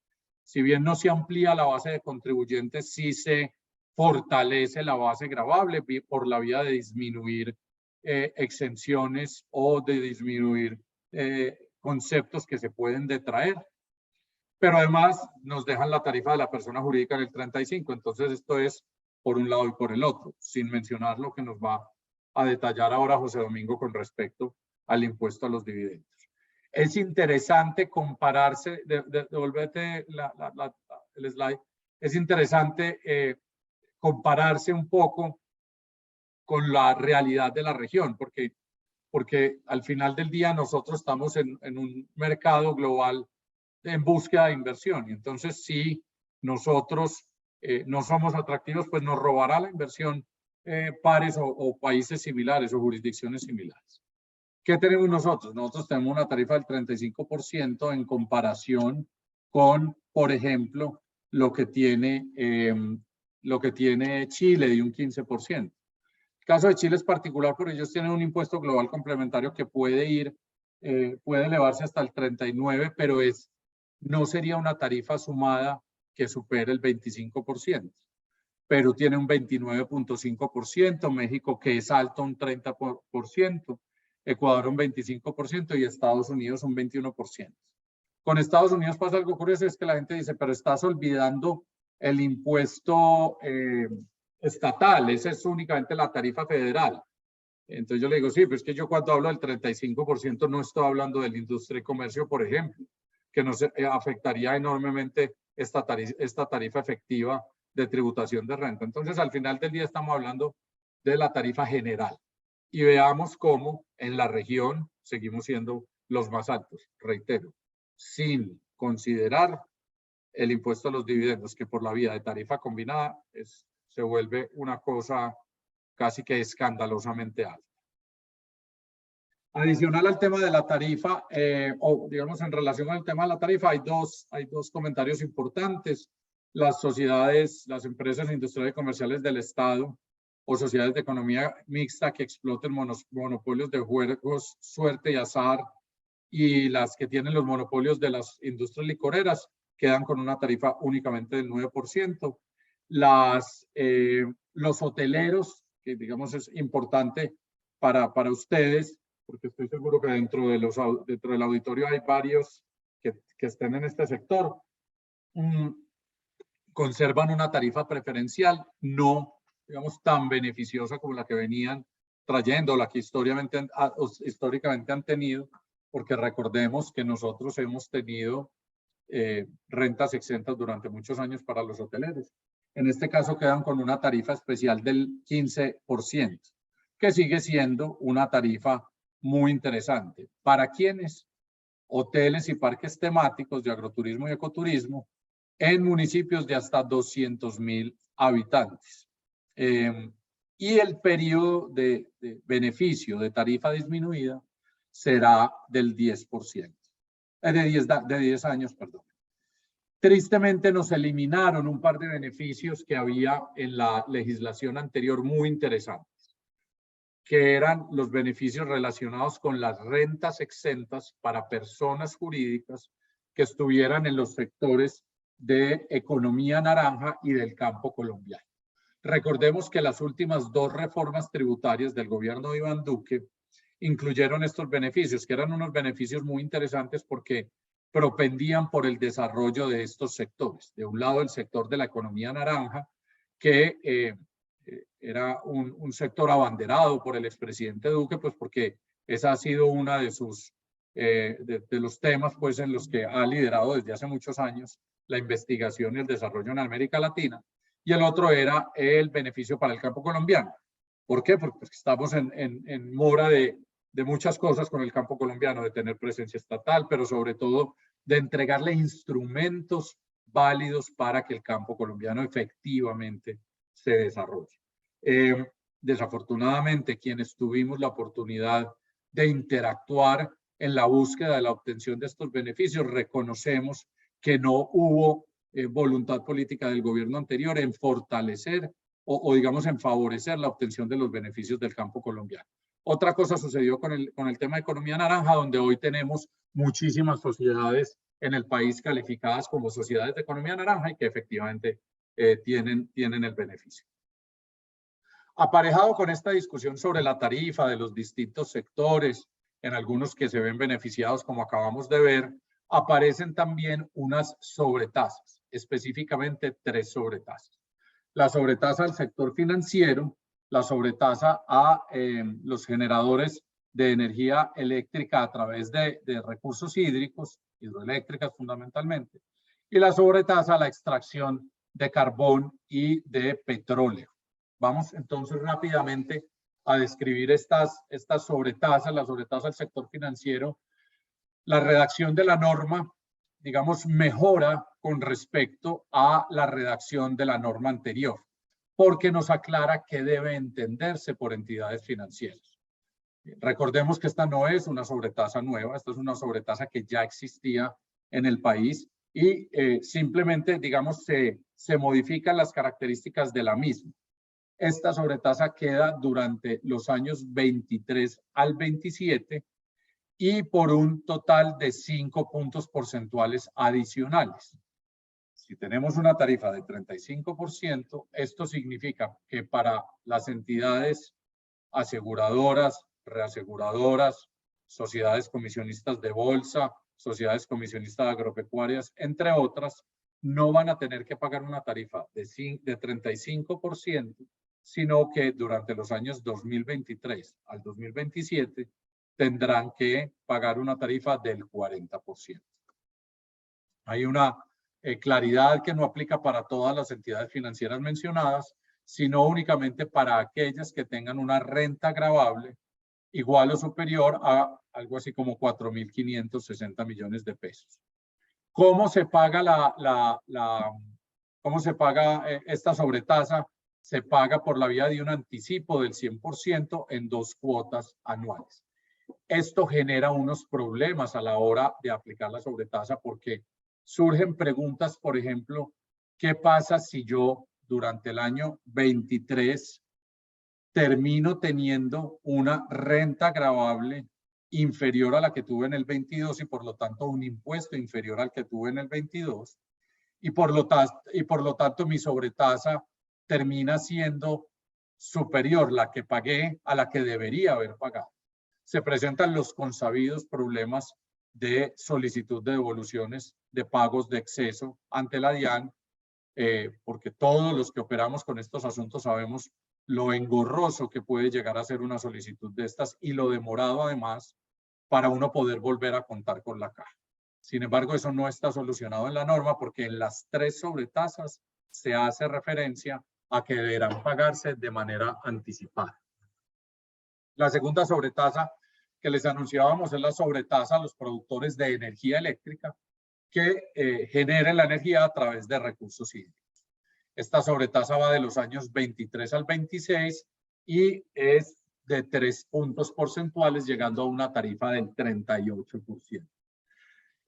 si bien no se amplía la base de contribuyentes, sí se fortalece la base gravable por la vía de disminuir exenciones o de disminuir conceptos que se pueden detraer. Pero además nos dejan la tarifa de la persona jurídica en el 35%. Entonces esto es por un lado y por el otro, sin mencionar lo que nos va a detallar ahora José Domingo con respecto al impuesto a los dividendos. Es interesante compararse, devolvete el slide, es interesante compararse un poco con la realidad de la región, porque al final del día nosotros estamos en un mercado global en búsqueda de inversión, y entonces si nosotros no somos atractivos, pues nos robará la inversión pares o países similares o jurisdicciones similares. ¿Qué tenemos nosotros? Nosotros tenemos una tarifa del 35% en comparación con, por ejemplo, lo que tiene Chile de un 15%. El caso de Chile es particular porque ellos tienen un impuesto global complementario que puede ir puede elevarse hasta el 39%, pero no sería una tarifa sumada que supere el 25%. Perú tiene un 29.5%, México, que es alto, un 30%, Ecuador un 25% y Estados Unidos un 21%. Con Estados Unidos pasa algo curioso, es que la gente dice, pero estás olvidando el impuesto estatal, esa es únicamente la tarifa federal. Entonces yo le digo, sí, pero es que yo cuando hablo del 35% no estoy hablando de la industria y comercio, por ejemplo, que nos afectaría enormemente esta tarifa efectiva de tributación de renta. Entonces, al final del día estamos hablando de la tarifa general. Y veamos cómo en la región seguimos siendo los más altos, reitero, sin considerar el impuesto a los dividendos, que por la vía de tarifa combinada se vuelve una cosa casi que escandalosamente alta. Adicional al tema de la tarifa, o digamos en relación al tema de la tarifa, hay dos comentarios importantes. Las sociedades, las empresas industriales y comerciales del Estado o sociedades de economía mixta que exploten monopolios de juegos, suerte y azar, y las que tienen los monopolios de las industrias licoreras quedan con una tarifa únicamente del 9%. Los hoteleros, que digamos es importante para ustedes, porque estoy seguro que dentro del auditorio hay varios que estén en este sector, conservan una tarifa preferencial no, digamos, tan beneficiosa como la que venían trayendo, la que históricamente han tenido, porque recordemos que nosotros hemos tenido rentas exentas durante muchos años para los hoteleros. En este caso quedan con una tarifa especial del 15%, que sigue siendo una tarifa muy interesante. ¿Para quiénes? Hoteles y parques temáticos de agroturismo y ecoturismo en municipios de hasta 200.000 habitantes. Y el periodo de beneficio de tarifa disminuida será del 10%, de 10 años, perdón. Tristemente nos eliminaron un par de beneficios que había en la legislación anterior muy interesantes, que eran los beneficios relacionados con las rentas exentas para personas jurídicas que estuvieran en los sectores de economía naranja y del campo colombiano. Recordemos que las últimas dos reformas tributarias del gobierno de Iván Duque incluyeron estos beneficios, que eran unos beneficios muy interesantes porque propendían por el desarrollo de estos sectores. De un lado, el sector de la economía naranja, que era un sector abanderado por el expresidente Duque, pues porque esa ha sido una de los temas pues en los que ha liderado desde hace muchos años la investigación y el desarrollo en América Latina. Y el otro era el beneficio para el campo colombiano. ¿Por qué? Porque pues, estamos en mora de muchas cosas con el campo colombiano, de tener presencia estatal, pero sobre todo de entregarle instrumentos válidos para que el campo colombiano efectivamente se desarrolle. Desafortunadamente, quienes tuvimos la oportunidad de interactuar en la búsqueda de la obtención de estos beneficios, reconocemos que no hubo voluntad política del gobierno anterior en fortalecer o digamos en favorecer la obtención de los beneficios del campo colombiano. Otra cosa sucedió con el tema de economía naranja, donde hoy tenemos muchísimas sociedades en el país calificadas como sociedades de economía naranja y que efectivamente tienen el beneficio. Aparejado con esta discusión sobre la tarifa de los distintos sectores, en algunos que se ven beneficiados como acabamos de ver, aparecen también unas sobretasas, específicamente 3 sobretasas. La sobretasa al sector financiero, la sobretasa a los generadores de energía eléctrica a través de recursos hídricos, hidroeléctricas fundamentalmente, y la sobretasa a la extracción de carbón y de petróleo. Vamos entonces rápidamente a describir estas sobretasas, la sobretasa al sector financiero. La redacción de la norma, digamos, mejora con respecto a la redacción de la norma anterior, porque nos aclara qué debe entenderse por entidades financieras. Recordemos que esta no es una sobretasa nueva, esta es una sobretasa que ya existía en el país y simplemente, digamos, se modifican las características de la misma. Esta sobretasa queda durante los años 23 al 27 y por un total de 5 puntos porcentuales adicionales. Si tenemos una tarifa de 35%, esto significa que para las entidades aseguradoras, reaseguradoras, sociedades comisionistas de bolsa, sociedades comisionistas agropecuarias, entre otras, no van a tener que pagar una tarifa de 35%, sino que durante los años 2023 al 2027 tendrán que pagar una tarifa del 40%. Hay una claridad que no aplica para todas las entidades financieras mencionadas, sino únicamente para aquellas que tengan una renta gravable igual o superior a algo así como 4.560 millones de pesos. ¿Cómo se paga esta sobretasa? Se paga por la vía de un anticipo del 100% en 2 cuotas anuales. Esto genera unos problemas a la hora de aplicar la sobretasa porque surgen preguntas, por ejemplo, ¿qué pasa si yo durante el año 23 termino teniendo una renta gravable inferior a la que tuve en el 22 y por lo tanto un impuesto inferior al que tuve en el 22 y por lo tanto mi sobretasa termina siendo superior la que pagué a la que debería haber pagado? Se presentan los consabidos problemas de solicitud de devoluciones de pagos de exceso ante la DIAN, porque todos los que operamos con estos asuntos sabemos lo engorroso que puede llegar a ser una solicitud de estas y lo demorado además para uno poder volver a contar con la caja. Sin embargo, eso no está solucionado en la norma porque en las 3 sobretasas se hace referencia a que deberán pagarse de manera anticipada. La segunda sobretasa que les anunciábamos es la sobretasa a los productores de energía eléctrica que generen la energía a través de recursos hídricos. Esta sobretasa va de los años 23 al 26 y es de 3 puntos porcentuales, llegando a una tarifa del 38%.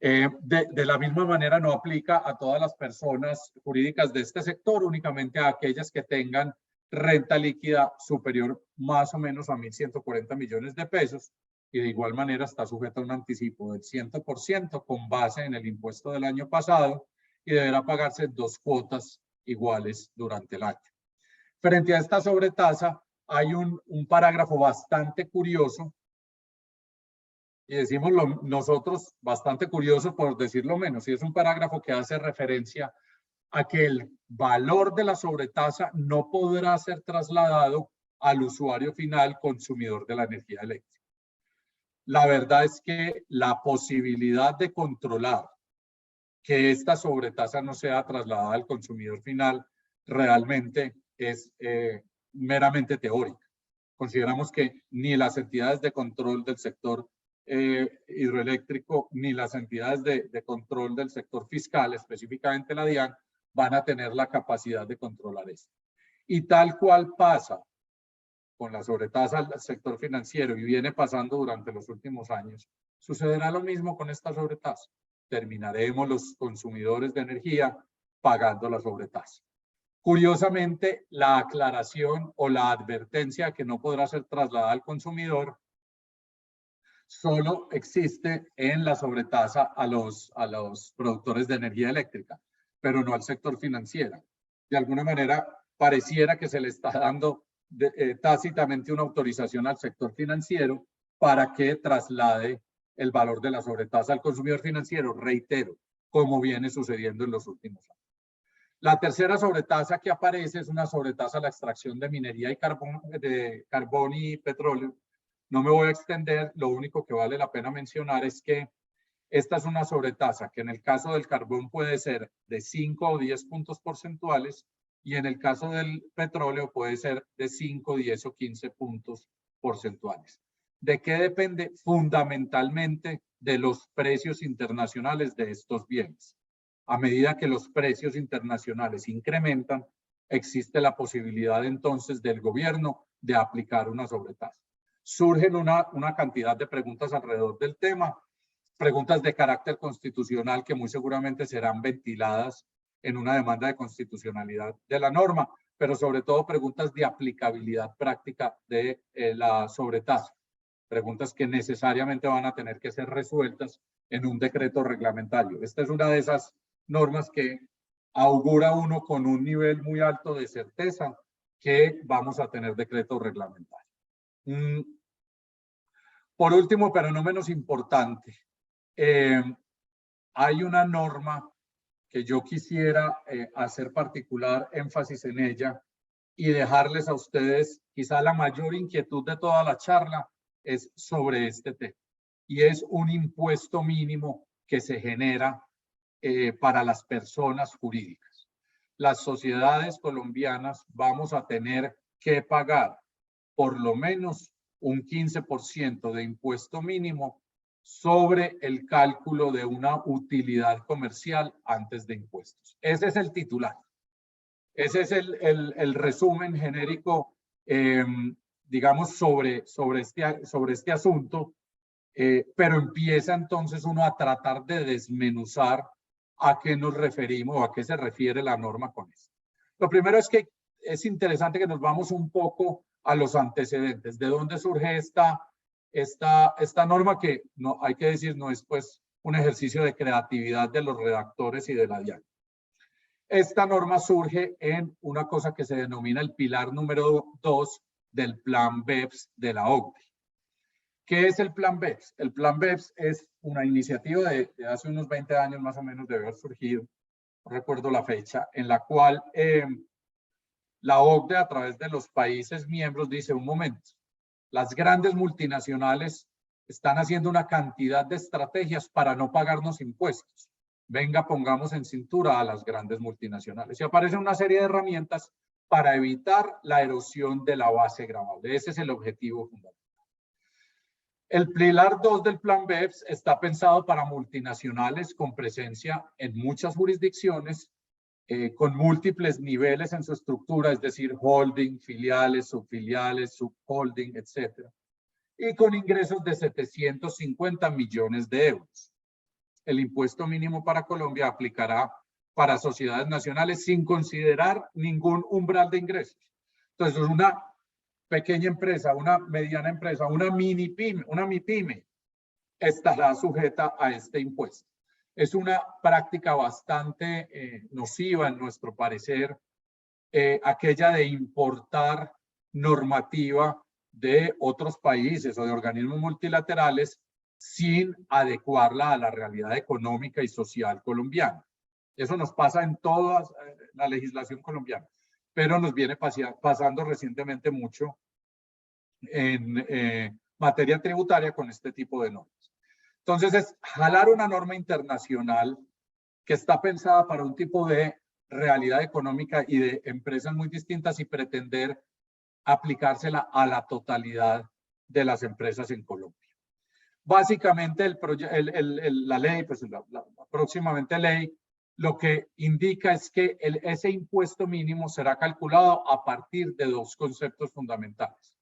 De la misma manera no aplica a todas las personas jurídicas de este sector, únicamente a aquellas que tengan renta líquida superior más o menos a 1.140 millones de pesos y de igual manera está sujeta a un anticipo del 100% con base en el impuesto del año pasado y deberá pagarse 2 cuotas iguales durante el año. Frente a esta sobretasa hay un parágrafo bastante curioso y decimos nosotros bastante curioso por decirlo menos, y es un parágrafo que hace referencia a que el valor de la sobretasa no podrá ser trasladado al usuario final consumidor de la energía eléctrica. La verdad es que la posibilidad de controlar que esta sobretasa no sea trasladada al consumidor final realmente es meramente teórica. Consideramos que ni las entidades de control del sector hidroeléctrico ni las entidades de control del sector fiscal, específicamente la DIAN, van a tener la capacidad de controlar esto. Y tal cual pasa con la sobretasa al sector financiero y viene pasando durante los últimos años, sucederá lo mismo con esta sobretasa. Terminaremos los consumidores de energía pagando la sobretasa. Curiosamente, la aclaración o la advertencia que no podrá ser trasladada al consumidor solo existe en la sobretasa a los productores de energía eléctrica, pero no al sector financiero. De alguna manera, pareciera que se le está dando tácitamente una autorización al sector financiero para que traslade el valor de la sobretasa al consumidor financiero, reitero, como viene sucediendo en los últimos años. La tercera sobretasa que aparece es una sobretasa a la extracción de minería y carbón y petróleo. No me voy a extender, lo único que vale la pena mencionar es que esta es una sobretasa que en el caso del carbón puede ser de 5 o 10 puntos porcentuales y en el caso del petróleo puede ser de 5, 10 o 15 puntos porcentuales. ¿De qué depende? Fundamentalmente de los precios internacionales de estos bienes. A medida que los precios internacionales incrementan, existe la posibilidad entonces del gobierno de aplicar una sobretasa. Surgen una cantidad de preguntas alrededor del tema, preguntas de carácter constitucional que muy seguramente serán ventiladas en una demanda de constitucionalidad de la norma, pero sobre todo preguntas de aplicabilidad práctica de la sobretasa. preguntas que necesariamente van a tener que ser resueltas en un decreto reglamentario. Esta es una de esas normas que augura uno con un nivel muy alto de certeza que vamos a tener decreto reglamentario. Por último, pero no menos importante, hay una norma que yo quisiera hacer particular énfasis en ella y dejarles a ustedes quizá la mayor inquietud de toda la charla es sobre este tema. Y es un impuesto mínimo que se genera para las personas jurídicas. Las sociedades colombianas vamos a tener que pagar por lo menos un 15% de impuesto mínimo sobre el cálculo de una utilidad comercial antes de impuestos. Ese es el titular. Ese es el resumen genérico, digamos, sobre este asunto, pero empieza entonces uno a tratar de desmenuzar a qué nos referimos o a qué se refiere la norma con esto. Lo primero es que es interesante que nos vamos un poco a los antecedentes. ¿De dónde surge esta norma que, no, hay que decir, no es pues un ejercicio de creatividad de los redactores y de la DIAN? Esta norma surge en una cosa que se denomina el pilar número 2 del Plan BEPS de la OCDE. ¿Qué es el Plan BEPS? El Plan BEPS es una iniciativa de hace unos 20 años más o menos de haber surgido, no recuerdo la fecha, en la cual la OCDE a través de los países miembros dice, un momento, las grandes multinacionales están haciendo una cantidad de estrategias para no pagarnos impuestos. Venga, pongamos en cintura a las grandes multinacionales. Y aparece una serie de herramientas para evitar la erosión de la base gravable. Ese es el objetivo fundamental. El pilar 2 del Plan BEPS está pensado para multinacionales con presencia en muchas jurisdicciones, con múltiples niveles en su estructura, es decir, holding, filiales, subfiliales, subholding, etc. Y con ingresos de 750 millones de euros. El impuesto mínimo para Colombia aplicará para sociedades nacionales sin considerar ningún umbral de ingresos. Entonces, una pequeña empresa, una mediana empresa, una MIPYME estará sujeta a este impuesto. Es una práctica bastante nociva en nuestro parecer, aquella de importar normativa de otros países o de organismos multilaterales sin adecuarla a la realidad económica y social colombiana. Eso nos pasa en toda la legislación colombiana, pero nos viene pasando recientemente mucho en materia tributaria con este tipo de normas. Entonces es jalar una norma internacional que está pensada para un tipo de realidad económica y de empresas muy distintas y pretender aplicársela a la totalidad de las empresas en Colombia. Básicamente la ley, pues la próximamente ley, lo que indica es que ese impuesto mínimo será calculado a partir de dos conceptos fundamentales: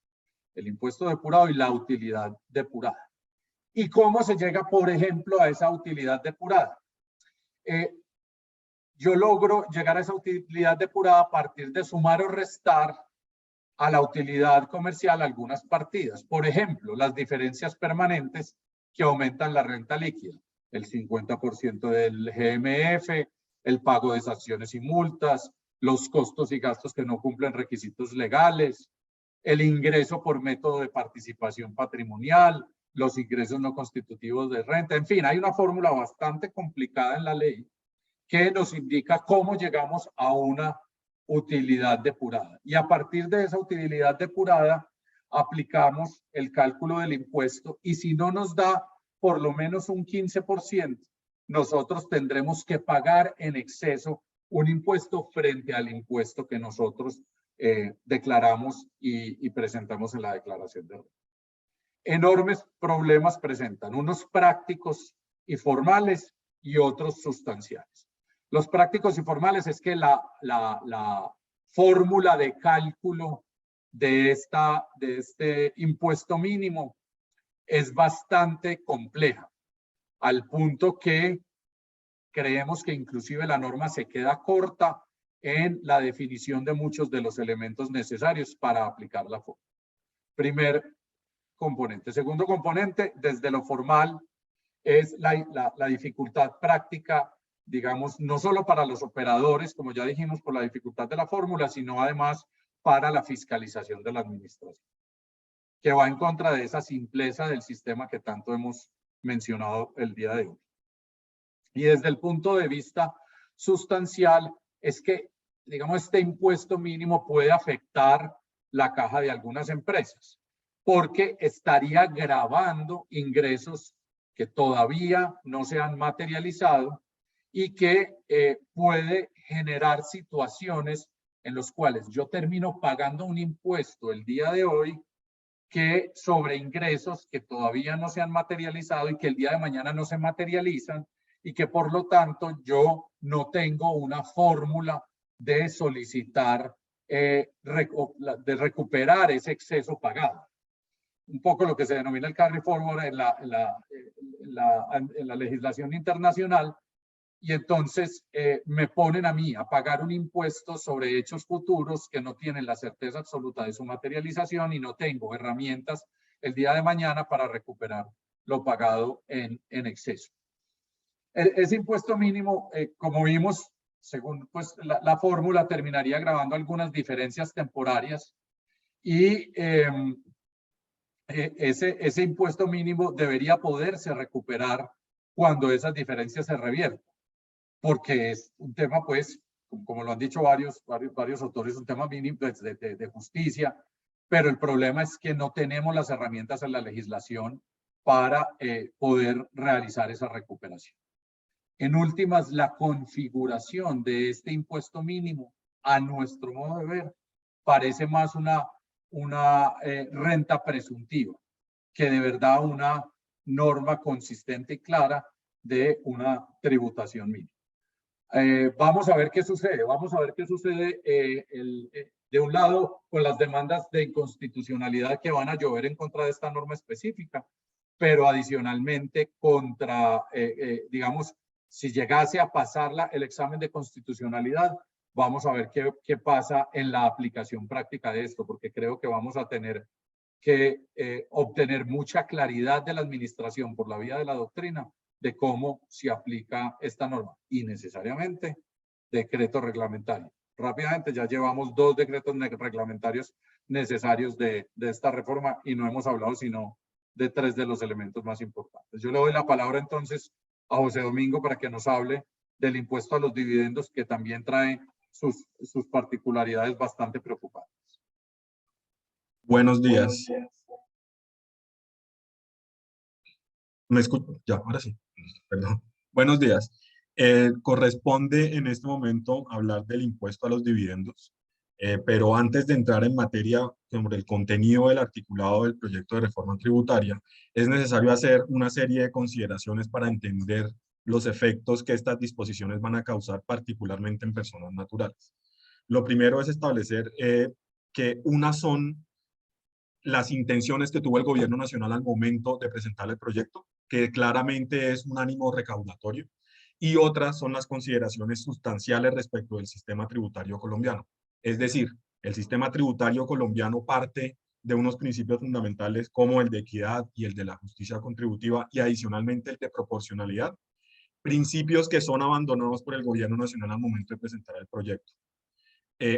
el impuesto depurado y la utilidad depurada. ¿Y cómo se llega, por ejemplo, a esa utilidad depurada? Yo logro llegar a esa utilidad depurada a partir de sumar o restar a la utilidad comercial algunas partidas. Por ejemplo, las diferencias permanentes que aumentan la renta líquida, el 50% del GMF, el pago de sanciones y multas, los costos y gastos que no cumplen requisitos legales, el ingreso por método de participación patrimonial, los ingresos no constitutivos de renta. En fin, hay una fórmula bastante complicada en la ley que nos indica cómo llegamos a una utilidad depurada. Y a partir de esa utilidad depurada, aplicamos el cálculo del impuesto y si no nos da por lo menos un 15%, nosotros tendremos que pagar en exceso un impuesto frente al impuesto que nosotros declaramos y presentamos en la declaración de renta. Enormes problemas presentan, unos prácticos y formales y otros sustanciales. Los prácticos y formales es que la fórmula de cálculo de este impuesto mínimo es bastante compleja, al punto que creemos que inclusive la norma se queda corta en la definición de muchos de los elementos necesarios para aplicar la fórmula. Primer componente. Segundo componente, desde lo formal, es la dificultad práctica, digamos, no solo para los operadores, como ya dijimos, por la dificultad de la fórmula, sino además para la fiscalización de la administración, que va en contra de esa simpleza del sistema que tanto hemos mencionado el día de hoy. Y desde el punto de vista sustancial, es que, digamos, este impuesto mínimo puede afectar la caja de algunas empresas, porque estaría gravando ingresos que todavía no se han materializado y que puede generar situaciones en las cuales yo termino pagando un impuesto el día de hoy que sobre ingresos que todavía no se han materializado y que el día de mañana no se materializan, y que por lo tanto yo no tengo una fórmula de solicitar, de recuperar ese exceso pagado. Un poco lo que se denomina el carry forward en la legislación internacional, y entonces me ponen a mí a pagar un impuesto sobre hechos futuros que no tienen la certeza absoluta de su materialización y no tengo herramientas el día de mañana para recuperar lo pagado en exceso. Ese impuesto mínimo, como vimos, según pues, la fórmula, terminaría agravando algunas diferencias temporarias y ese impuesto mínimo debería poderse recuperar cuando esas diferencias se reviertan, porque es un tema, pues, como lo han dicho varios autores, un tema mínimo de justicia, pero el problema es que no tenemos las herramientas en la legislación para poder realizar esa recuperación. En últimas, la configuración de este impuesto mínimo, a nuestro modo de ver, parece más una renta presuntiva que de verdad una norma consistente y clara de una tributación mínima. Vamos a ver qué sucede. Vamos a ver qué sucede de un lado con las demandas de inconstitucionalidad que van a llover en contra de esta norma específica, pero adicionalmente contra, digamos, si llegase a pasar el examen de constitucionalidad, vamos a ver qué pasa en la aplicación práctica de esto, porque creo que vamos a tener que obtener mucha claridad de la administración por la vía de la doctrina de cómo se aplica esta norma y necesariamente decreto reglamentario. Rápidamente ya llevamos 2 decretos reglamentarios necesarios de esta reforma y no hemos hablado sino de 3 de los elementos más importantes. Yo le doy la palabra entonces a José Domingo para que nos hable del impuesto a los dividendos, que también trae sus particularidades bastante preocupantes. Buenos días. ¿Me escucho? Ya, ahora sí. Perdón. Buenos días. Corresponde en este momento hablar del impuesto a los dividendos, pero antes de entrar en materia sobre el contenido del articulado del proyecto de reforma tributaria, es necesario hacer una serie de consideraciones para entender los efectos que estas disposiciones van a causar, particularmente en personas naturales. Lo primero es establecer que unas son las intenciones que tuvo el gobierno nacional al momento de presentar el proyecto, que claramente es un ánimo recaudatorio, y otras son las consideraciones sustanciales respecto del sistema tributario colombiano. Es decir, el sistema tributario colombiano parte de unos principios fundamentales como el de equidad y el de la justicia contributiva, y adicionalmente el de proporcionalidad, principios que son abandonados por el gobierno nacional al momento de presentar el proyecto.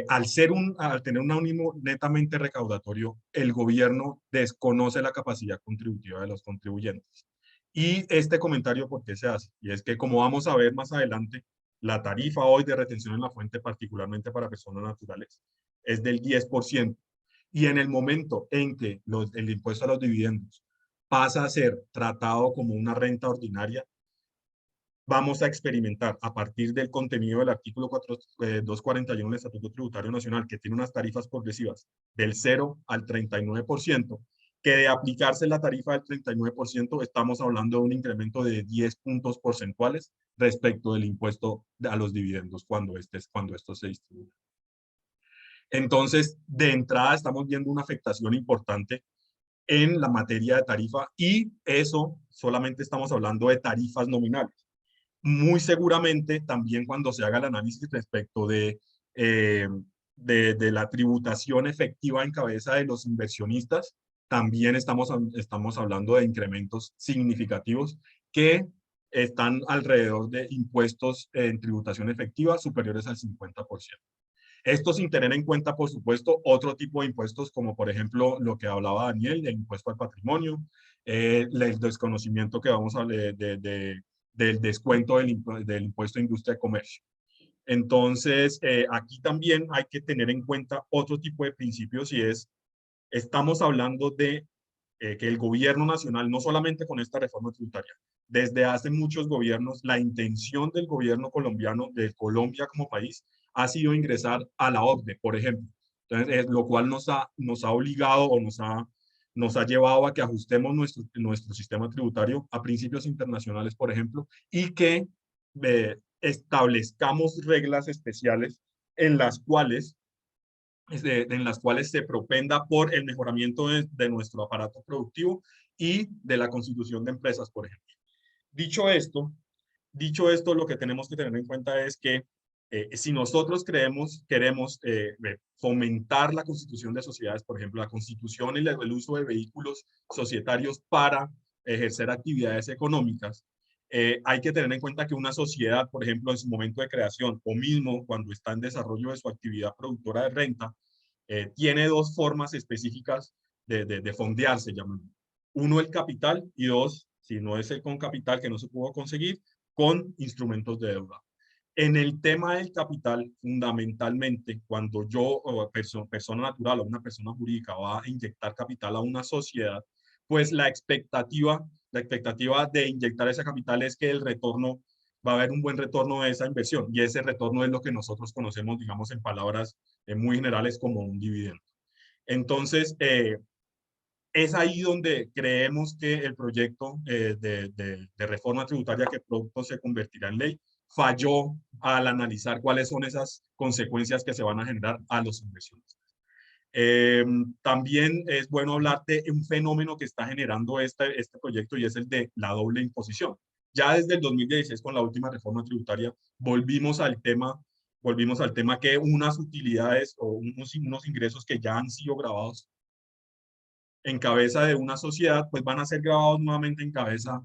Al tener un ánimo netamente recaudatorio, el gobierno desconoce la capacidad contributiva de los contribuyentes. Y este comentario, ¿por qué se hace? Y es que, como vamos a ver más adelante, la tarifa hoy de retención en la fuente, particularmente para personas naturales, es del 10%. Y en el momento en que el impuesto a los dividendos pasa a ser tratado como una renta ordinaria, vamos a experimentar a partir del contenido del artículo 241 del Estatuto Tributario Nacional, que tiene unas tarifas progresivas del 0 al 39%, que de aplicarse la tarifa del 39%, estamos hablando de un incremento de 10 puntos porcentuales respecto del impuesto a los dividendos cuando esto se distribuye. Entonces, de entrada estamos viendo una afectación importante en la materia de tarifa, y eso solamente estamos hablando de tarifas nominales. Muy seguramente también cuando se haga el análisis respecto de la tributación efectiva en cabeza de los inversionistas, también estamos hablando de incrementos significativos que están alrededor de impuestos en tributación efectiva superiores al 50%. Esto sin tener en cuenta, por supuesto, otro tipo de impuestos, como por ejemplo lo que hablaba Daniel, el impuesto al patrimonio, el desconocimiento que vamos a hablar del descuento del impuesto a industria y comercio. Entonces, aquí también hay que tener en cuenta otro tipo de principios y estamos hablando de que el gobierno nacional, no solamente con esta reforma tributaria, desde hace muchos gobiernos, la intención del gobierno colombiano, de Colombia como país, ha sido ingresar a la OCDE, por ejemplo. Entonces, lo cual nos ha obligado o nos ha llevado a que ajustemos nuestro sistema tributario a principios internacionales, por ejemplo, y que establezcamos reglas especiales en las cuales se propenda por el mejoramiento de nuestro aparato productivo y de la constitución de empresas, por ejemplo. Dicho esto, lo que tenemos que tener en cuenta es que si nosotros queremos fomentar la constitución de sociedades, por ejemplo, la constitución y el uso de vehículos societarios para ejercer actividades económicas, hay que tener en cuenta que una sociedad, por ejemplo, en su momento de creación o mismo cuando está en desarrollo de su actividad productora de renta, tiene dos formas específicas de fondearse, llaman. Uno, el capital, y dos, si no es el con capital que no se pudo conseguir, con instrumentos de deuda. En el tema del capital, fundamentalmente, cuando yo, o persona natural o una persona jurídica, va a inyectar capital a una sociedad, pues la expectativa de inyectar ese capital es que el retorno, va a haber un buen retorno de esa inversión, y ese retorno es lo que nosotros conocemos, digamos, en palabras muy generales como un dividendo. Entonces, es ahí donde creemos que el proyecto de reforma tributaria que pronto se convertirá en ley falló al analizar cuáles son esas consecuencias que se van a generar a los inversionistas. También es bueno hablar de un fenómeno que está generando este proyecto, y es el de la doble imposición. Ya desde el 2016, con la última reforma tributaria, volvimos al tema que unas utilidades o unos ingresos que ya han sido grabados en cabeza de una sociedad, pues van a ser grabados nuevamente en cabeza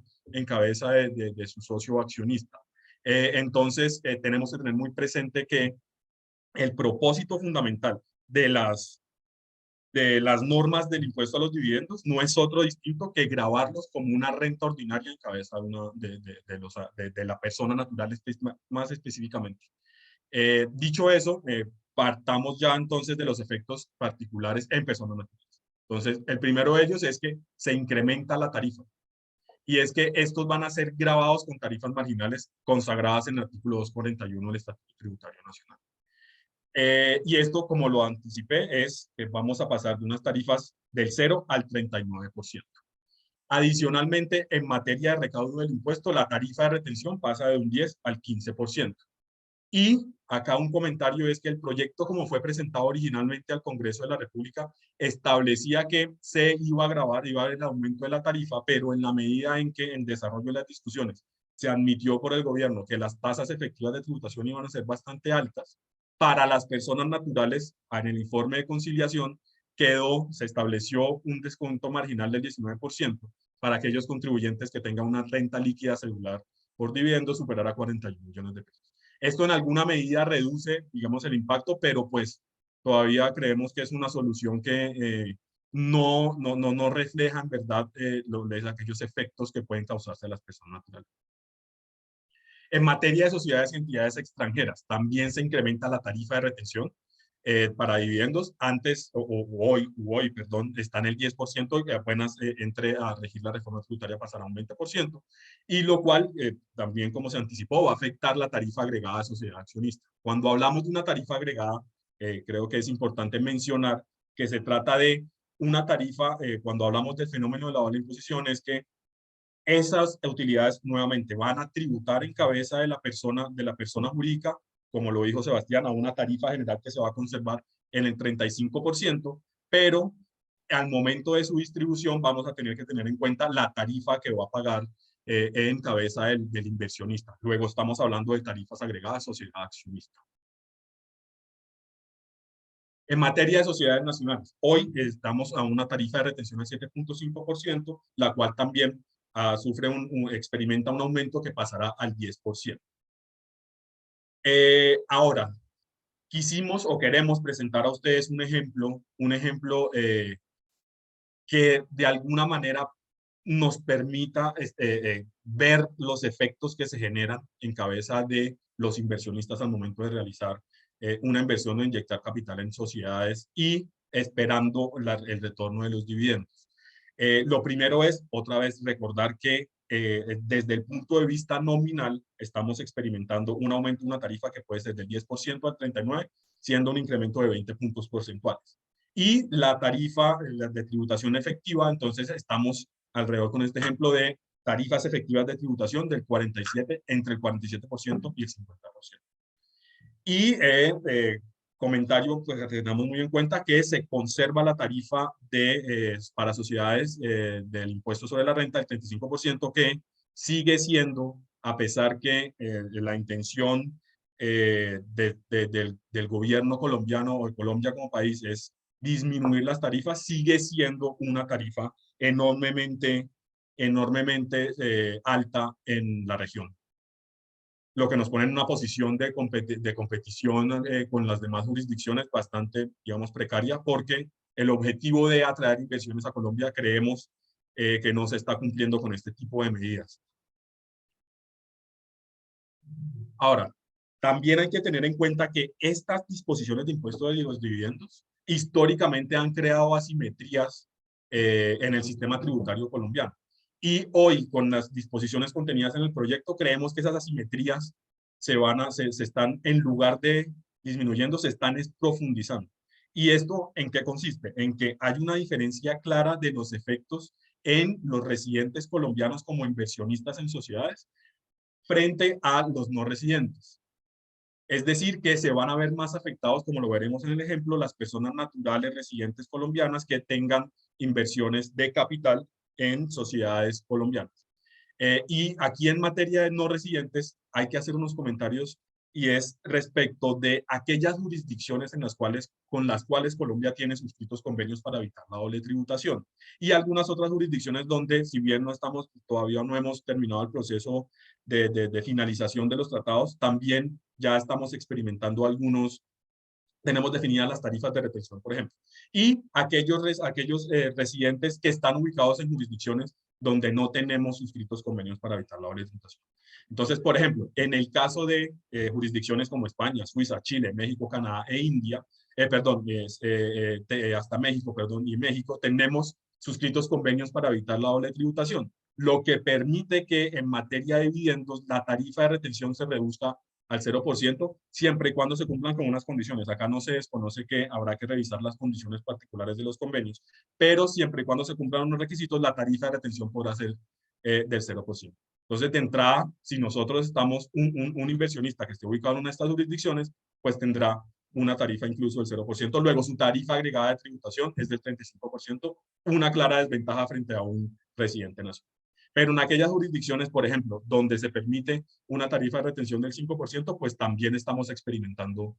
de su socio accionista. Entonces, tenemos que tener muy presente que el propósito fundamental de las normas del impuesto a los dividendos no es otro distinto que grabarlos como una renta ordinaria en cabeza de la persona natural más específicamente. Dicho eso, partamos ya entonces de los efectos particulares en personas naturales. Entonces, el primero de ellos es que se incrementa la tarifa, y es que estos van a ser grabados con tarifas marginales consagradas en el artículo 241 del Estatuto Tributario Nacional. Y esto, como lo anticipé, es que vamos a pasar de unas tarifas del 0 al 39%. Adicionalmente, en materia de recaudo del impuesto, la tarifa de retención pasa de un 10 al 15%. Y acá un comentario es que el proyecto, como fue presentado originalmente al Congreso de la República, establecía que se iba a grabar, iba a haber el aumento de la tarifa, pero en la medida en que en desarrollo de las discusiones se admitió por el gobierno que las tasas efectivas de tributación iban a ser bastante altas, para las personas naturales, en el informe de conciliación, se estableció un descuento marginal del 19% para aquellos contribuyentes que tengan una renta líquida celular por dividendo superar a 41 millones de pesos. Esto en alguna medida reduce, digamos, el impacto, pero pues todavía creemos que es una solución que no refleja en verdad aquellos efectos que pueden causarse a las personas naturales. En materia de sociedades y entidades extranjeras, también se incrementa la tarifa de retención para dividendos. Antes, hoy, perdón, está en el 10%, que apenas entre a regir la reforma tributaria pasará a un 20%, y lo cual también, como se anticipó, va a afectar la tarifa agregada de sociedad accionista. Cuando hablamos de una tarifa agregada, creo que es importante mencionar que se trata de una tarifa, cuando hablamos del fenómeno de la doble imposición, es que esas utilidades nuevamente van a tributar en cabeza de la persona jurídica, como lo dijo Sebastián, a una tarifa general que se va a conservar en el 35%, pero al momento de su distribución vamos a tener que tener en cuenta la tarifa que va a pagar en cabeza del inversionista. Luego estamos hablando de tarifas agregadas sociedad accionista. En materia de sociedades nacionales, hoy estamos a una tarifa de retención del 7.5%, la cual también experimenta un aumento que pasará al 10%. Ahora, quisimos o queremos presentar a ustedes un ejemplo que de alguna manera nos permita ver los efectos que se generan en cabeza de los inversionistas al momento de realizar una inversión o inyectar capital en sociedades y esperando el retorno de los dividendos. Lo primero es, otra vez, recordar que desde el punto de vista nominal estamos experimentando un aumento de una tarifa que puede ser del 10% al 39%, siendo un incremento de 20 puntos porcentuales. Y la tarifa de tributación efectiva, entonces estamos alrededor con este ejemplo de tarifas efectivas de tributación del 47, entre el 47% y el 50%. Y comentario, pues tenemos muy en cuenta que se conserva la tarifa para sociedades del impuesto sobre la renta del 35%, que sigue siendo, a pesar que la intención del gobierno colombiano o de Colombia como país es disminuir las tarifas, sigue siendo una tarifa enormemente alta en la región, lo que nos pone en una posición de competición con las demás jurisdicciones bastante, digamos, precaria, porque el objetivo de atraer inversiones a Colombia creemos que no se está cumpliendo con este tipo de medidas. Ahora, también hay que tener en cuenta que estas disposiciones de impuesto de los dividendos históricamente han creado asimetrías en el sistema tributario colombiano. Y hoy, con las disposiciones contenidas en el proyecto, creemos que esas asimetrías se están, en lugar de disminuyendo, se están profundizando. ¿Y esto en qué consiste? En que hay una diferencia clara de los efectos en los residentes colombianos como inversionistas en sociedades frente a los no residentes. Es decir, que se van a ver más afectados, como lo veremos en el ejemplo, las personas naturales residentes colombianas que tengan inversiones de capital en sociedades colombianas. Y aquí en materia de no residentes hay que hacer unos comentarios, y es respecto de aquellas jurisdicciones con las cuales Colombia tiene suscritos convenios para evitar la doble tributación, y algunas otras jurisdicciones donde, si bien todavía no hemos terminado el proceso de finalización de los tratados, también ya estamos experimentando tenemos definidas las tarifas de retención, por ejemplo, y aquellos residentes que están ubicados en jurisdicciones donde no tenemos suscritos convenios para evitar la doble tributación. Entonces, por ejemplo, en el caso de jurisdicciones como España, Suiza, Chile, México, Canadá e India, hasta México, y México, tenemos suscritos convenios para evitar la doble tributación, lo que permite que en materia de dividendos la tarifa de retención se reduzca al 0%, siempre y cuando se cumplan con unas condiciones. Acá no se desconoce que habrá que revisar las condiciones particulares de los convenios, pero siempre y cuando se cumplan unos requisitos, la tarifa de retención podrá ser del 0%. Entonces, de entrada, si nosotros estamos, un inversionista que esté ubicado en una de estas jurisdicciones, pues tendrá una tarifa incluso del 0%. Luego, su tarifa agregada de tributación es del 35%, una clara desventaja frente a un residente nacional. Pero en aquellas jurisdicciones, por ejemplo, donde se permite una tarifa de retención del 5%, pues también estamos experimentando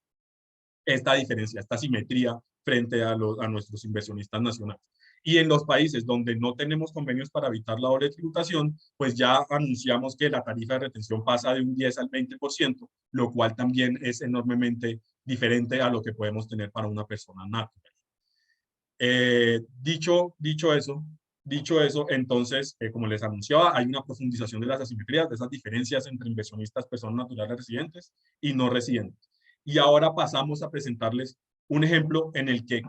esta diferencia, esta simetría frente a nuestros inversionistas nacionales. Y en los países donde no tenemos convenios para evitar la doble tributación, pues ya anunciamos que la tarifa de retención pasa de un 10 al 20%, lo cual también es enormemente diferente a lo que podemos tener para una persona natural. Dicho eso, entonces, como les anunciaba, hay una profundización de las asimetrías, de esas diferencias entre inversionistas, personas naturales residentes y no residentes. Y ahora pasamos a presentarles un ejemplo en el que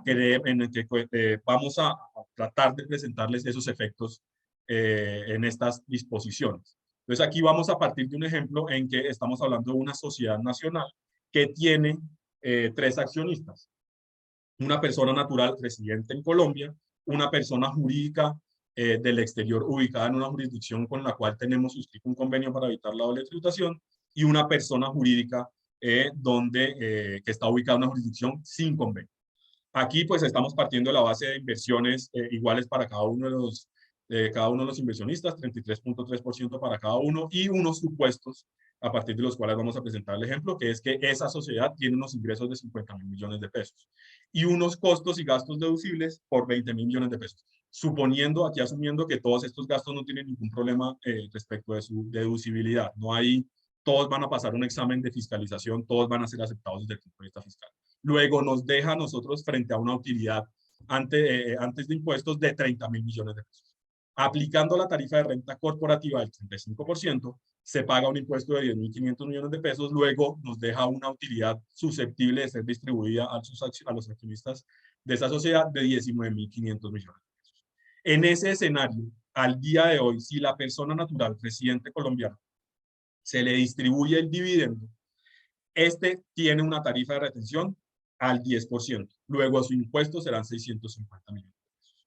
vamos a tratar de presentarles esos efectos en estas disposiciones. Entonces, aquí vamos a partir de un ejemplo en que estamos hablando de una sociedad nacional que tiene 3 accionistas. Una persona natural residente en Colombia, una persona jurídica del exterior ubicada en una jurisdicción con la cual tenemos suscrito un convenio para evitar la doble tributación, y una persona jurídica que está ubicada en una jurisdicción sin convenio. Aquí pues estamos partiendo de la base de inversiones iguales para cada uno de los inversionistas, 33.3% para cada uno, y unos supuestos a partir de los cuales vamos a presentar el ejemplo, que es que esa sociedad tiene unos ingresos de 50.000 millones de pesos y unos costos y gastos deducibles por 20.000 millones de pesos. Suponiendo, aquí asumiendo que todos estos gastos no tienen ningún problema respecto de su deducibilidad. No hay, todos van a pasar un examen de fiscalización, todos van a ser aceptados desde el punto de vista fiscal. Luego nos deja a nosotros frente a una utilidad antes de impuestos de 30.000 millones de pesos. Aplicando la tarifa de renta corporativa del 35%, se paga un impuesto de 10.500 millones de pesos, luego nos deja una utilidad susceptible de ser distribuida a los accionistas de esa sociedad de 19.500 millones de pesos. En ese escenario, al día de hoy, si la persona natural residente colombiana se le distribuye el dividendo, este tiene una tarifa de retención al 10%. Luego su impuesto serán 650 millones de pesos.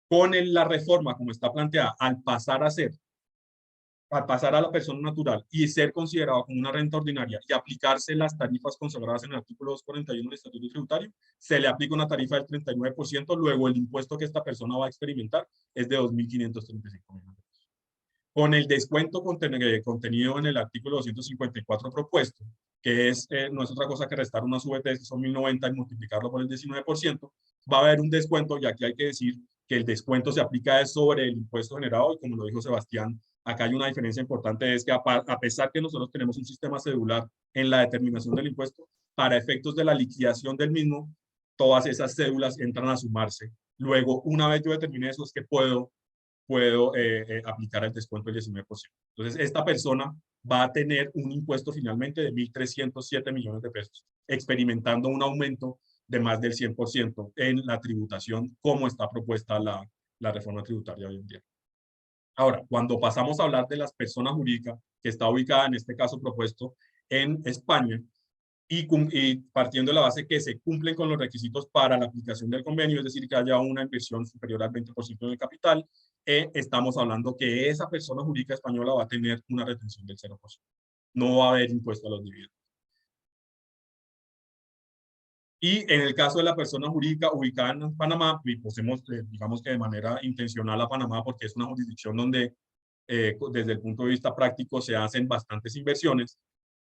Con la reforma como está planteada, al pasar a la persona natural y ser considerado como una renta ordinaria y aplicarse las tarifas consagradas en el artículo 241 del Estatuto Tributario, se le aplica una tarifa del 39%, luego el impuesto que esta persona va a experimentar es de 2.535 millones de pesos. Con el descuento contenido en el artículo 254 propuesto, que no es otra cosa que restar unas VT, que son 1.090 y multiplicarlo por el 19%, va a haber un descuento, y aquí hay que decir que el descuento se aplica sobre el impuesto generado, y como lo dijo Sebastián, acá hay una diferencia importante, es que a pesar que nosotros tenemos un sistema cedular en la determinación del impuesto, para efectos de la liquidación del mismo, todas esas cédulas entran a sumarse. Luego, una vez yo determine eso, es que puedo aplicar el descuento del 19%. Entonces, esta persona va a tener un impuesto finalmente de 1.307 millones de pesos, experimentando un aumento de más del 100% en la tributación, como está propuesta la reforma tributaria hoy en día. Ahora, cuando pasamos a hablar de las personas jurídicas, que está ubicada en este caso propuesto en España, y partiendo de la base que se cumplen con los requisitos para la aplicación del convenio, es decir, que haya una inversión superior al 20% del capital, estamos hablando que esa persona jurídica española va a tener una retención del 0%. No va a haber impuesto a los dividendos. Y en el caso de la persona jurídica ubicada en Panamá, y posemos, digamos que de manera intencional a Panamá, porque es una jurisdicción donde desde el punto de vista práctico se hacen bastantes inversiones,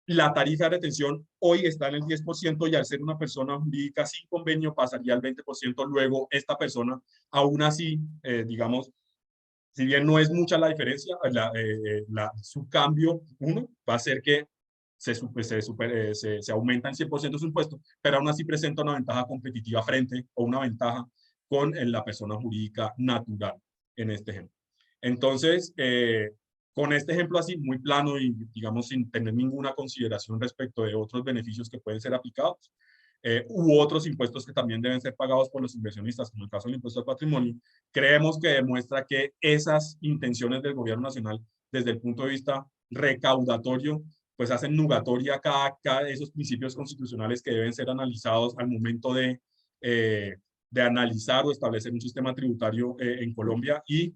la tarifa de retención hoy está en el 10% y al ser una persona jurídica sin convenio pasaría al 20%. Luego esta persona, aún así, digamos, si bien no es mucha la diferencia, su cambio, va a ser que se aumenta en 100% su impuesto, pero aún así presenta una ventaja competitiva frente o una ventaja con la persona jurídica natural en este ejemplo. Entonces, con este ejemplo así, muy plano y digamos sin tener ninguna consideración respecto de otros beneficios que pueden ser aplicados, u otros impuestos que también deben ser pagados por los inversionistas, como el caso del impuesto al patrimonio, creemos que demuestra que esas intenciones del gobierno nacional, desde el punto de vista recaudatorio, pues hacen nugatoria cada de esos principios constitucionales que deben ser analizados al momento de analizar o establecer un sistema tributario en Colombia y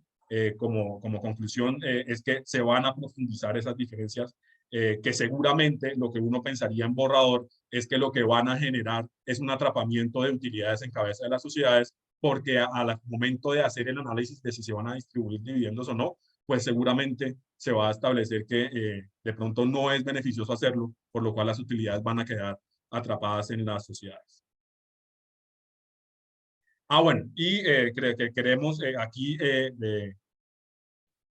como conclusión es que se van a profundizar esas diferencias que seguramente lo que uno pensaría en borrador es que lo que van a generar es un atrapamiento de utilidades en cabeza de las sociedades, porque al momento de hacer el análisis de si se van a distribuir dividendos o no, pues seguramente se va a establecer que de pronto no es beneficioso hacerlo, por lo cual las utilidades van a quedar atrapadas en las sociedades. Bueno, y creo que queremos aquí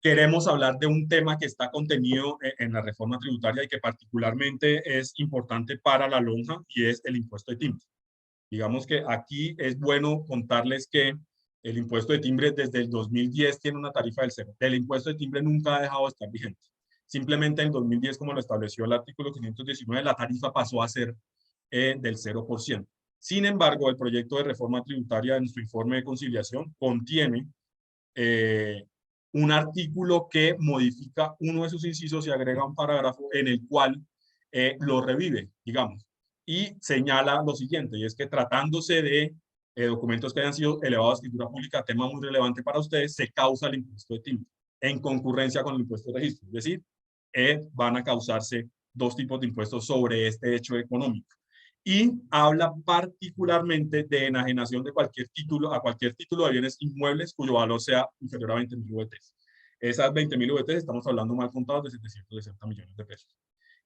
queremos hablar de un tema que está contenido en la reforma tributaria y que particularmente es importante para la lonja, y es el impuesto de timbre. Digamos que aquí es bueno contarles que el impuesto de timbre desde el 2010 tiene una tarifa del 0%. El impuesto de timbre nunca ha dejado de estar vigente. Simplemente en 2010, como lo estableció el artículo 519, la tarifa pasó a ser del 0%. Sin embargo, el proyecto de reforma tributaria en su informe de conciliación contiene un artículo que modifica uno de sus incisos y agrega un parágrafo en el cual lo revive, digamos, y señala lo siguiente, y es que tratándose de documentos que hayan sido elevados a escritura pública, tema muy relevante para ustedes, se causa el impuesto de timbre en concurrencia con el impuesto de registro, es decir, van a causarse dos tipos de impuestos sobre este hecho económico. Y habla particularmente de enajenación de cualquier título, a cualquier título de bienes inmuebles cuyo valor sea inferior a 20.000 UF. Esas 20.000 VTs estamos hablando mal contados de 760 millones de pesos.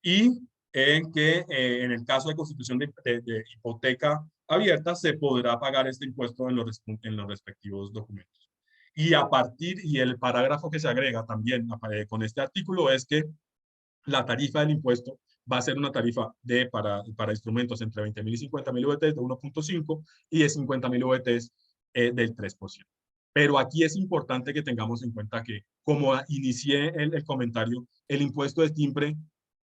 Y en que en el caso de constitución de hipoteca abierta se podrá pagar este impuesto en los respectivos documentos. Y y el parágrafo que se agrega también con este artículo es que la tarifa del impuesto va a ser una tarifa para instrumentos entre 20.000 y 50.000 VTs de 1.5 y de 50.000 VTs del 3%. Pero aquí es importante que tengamos en cuenta que, como inicié el comentario, el impuesto de timbre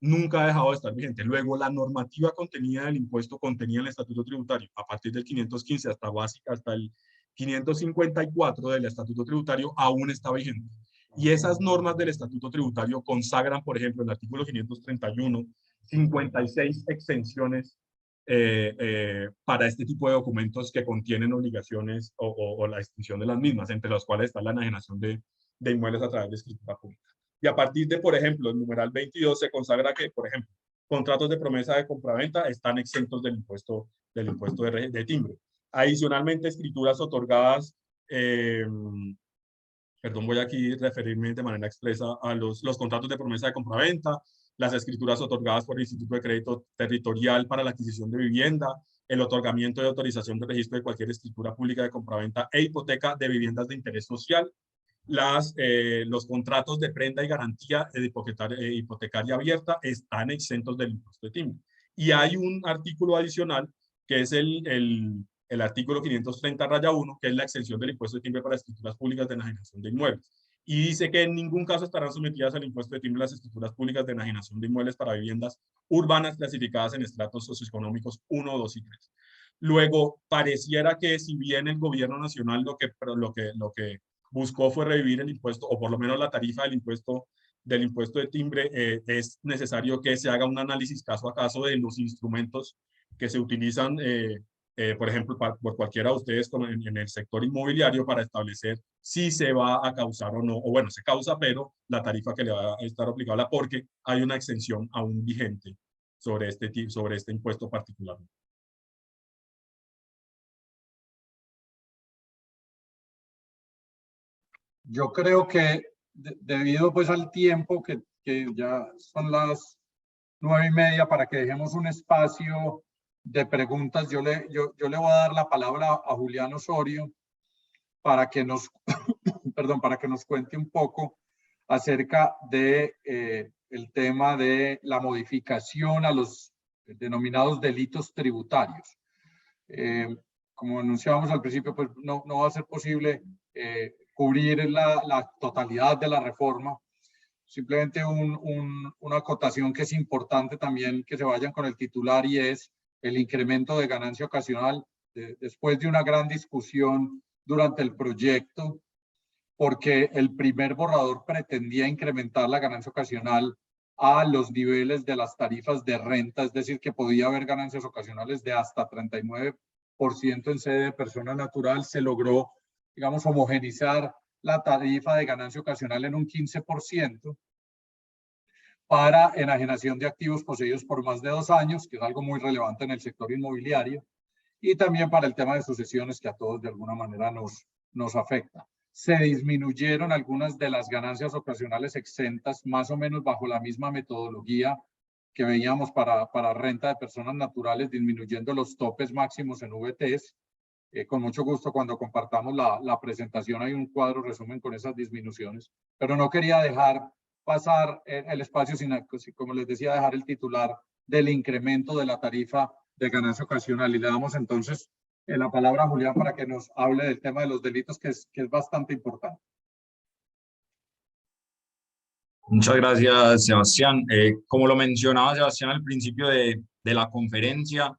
nunca ha dejado de estar vigente. Luego, la normativa contenida del impuesto contenida en el Estatuto Tributario, a partir del 515 hasta el 554 del Estatuto Tributario, aún está vigente. Y esas normas del Estatuto Tributario consagran, por ejemplo, en el artículo 531, 56 exenciones para este tipo de documentos que contienen obligaciones o la extinción de las mismas, entre las cuales está la enajenación de inmuebles a través de escritura pública. Y a partir de, por ejemplo, el numeral 22 se consagra que, por ejemplo, contratos de promesa de compraventa están exentos del impuesto de timbre. Adicionalmente, escrituras otorgadas, perdón, voy aquí a referirme de manera expresa a los contratos de promesa de compraventa, las escrituras otorgadas por el Instituto de Crédito Territorial para la adquisición de vivienda, el otorgamiento de autorización de registro de cualquier escritura pública de compraventa e hipoteca de viviendas de interés social, los contratos de prenda y garantía hipotecaria abierta están exentos del impuesto de timbre. Y hay un artículo adicional que es el artículo 530-1, que es la exención del impuesto de timbre para escrituras públicas de enajenación de inmuebles. Y dice que en ningún caso estarán sometidas al impuesto de timbre las escrituras públicas de enajenación de inmuebles para viviendas urbanas clasificadas en estratos socioeconómicos 1, 2 y 3. Luego, pareciera que si bien el gobierno nacional lo que buscó fue revivir el impuesto, o por lo menos la tarifa del impuesto de timbre, es necesario que se haga un análisis caso a caso de los instrumentos que se utilizan, por ejemplo, por cualquiera de ustedes en el sector inmobiliario para establecer si se va a causar o no, o bueno, se causa, pero la tarifa que le va a estar aplicable porque hay una exención aún vigente sobre este impuesto particular. Yo creo que debido pues al tiempo que ya son las 9:30, para que dejemos un espacio de preguntas, yo le voy a dar la palabra a Julián Osorio para que nos, perdón, para que nos cuente un poco acerca de el tema de la modificación a los denominados delitos tributarios. Como anunciábamos al principio, pues no va a ser posible cubrir la totalidad de la reforma. Simplemente una acotación que es importante también que se vayan con el titular, y es el incremento de ganancia ocasional después de una gran discusión durante el proyecto, porque el primer borrador pretendía incrementar la ganancia ocasional a los niveles de las tarifas de renta, es decir, que podía haber ganancias ocasionales de hasta 39% en sede de persona natural. Se logró, digamos, homogenizar la tarifa de ganancia ocasional en un 15% para enajenación de activos poseídos por más de 2 años, que es algo muy relevante en el sector inmobiliario, y también para el tema de sucesiones, que a todos de alguna manera nos afecta. Se disminuyeron algunas de las ganancias ocasionales exentas, más o menos bajo la misma metodología que veíamos para renta de personas naturales, disminuyendo los topes máximos en VTs. Con mucho gusto, cuando compartamos la presentación, hay un cuadro resumen con esas disminuciones, pero no quería dejar pasar el espacio sin, como les decía, dejar el titular del incremento de la tarifa de ganancia ocasional. Y le damos entonces la palabra a Julián para que nos hable del tema de los delitos, que es bastante importante. Muchas gracias, Sebastián. Como lo mencionaba Sebastián al principio de la conferencia,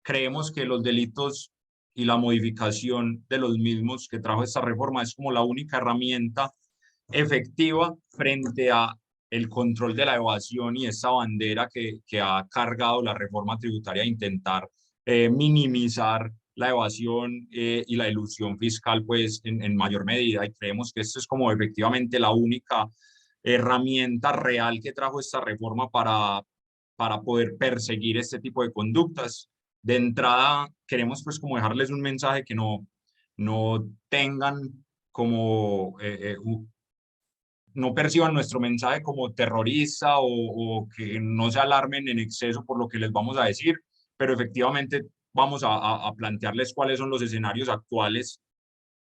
creemos que los delitos y la modificación de los mismos que trajo esta reforma es como la única herramienta efectiva frente a el control de la evasión y esa bandera que ha cargado la reforma tributaria, intentar minimizar la evasión y la elusión fiscal pues en mayor medida, y creemos que esto es como efectivamente la única herramienta real que trajo esta reforma para poder perseguir este tipo de conductas. De entrada queremos pues como dejarles un mensaje que no tengan como no perciban nuestro mensaje como terrorista o que no se alarmen en exceso por lo que les vamos a decir, pero efectivamente vamos a plantearles cuáles son los escenarios actuales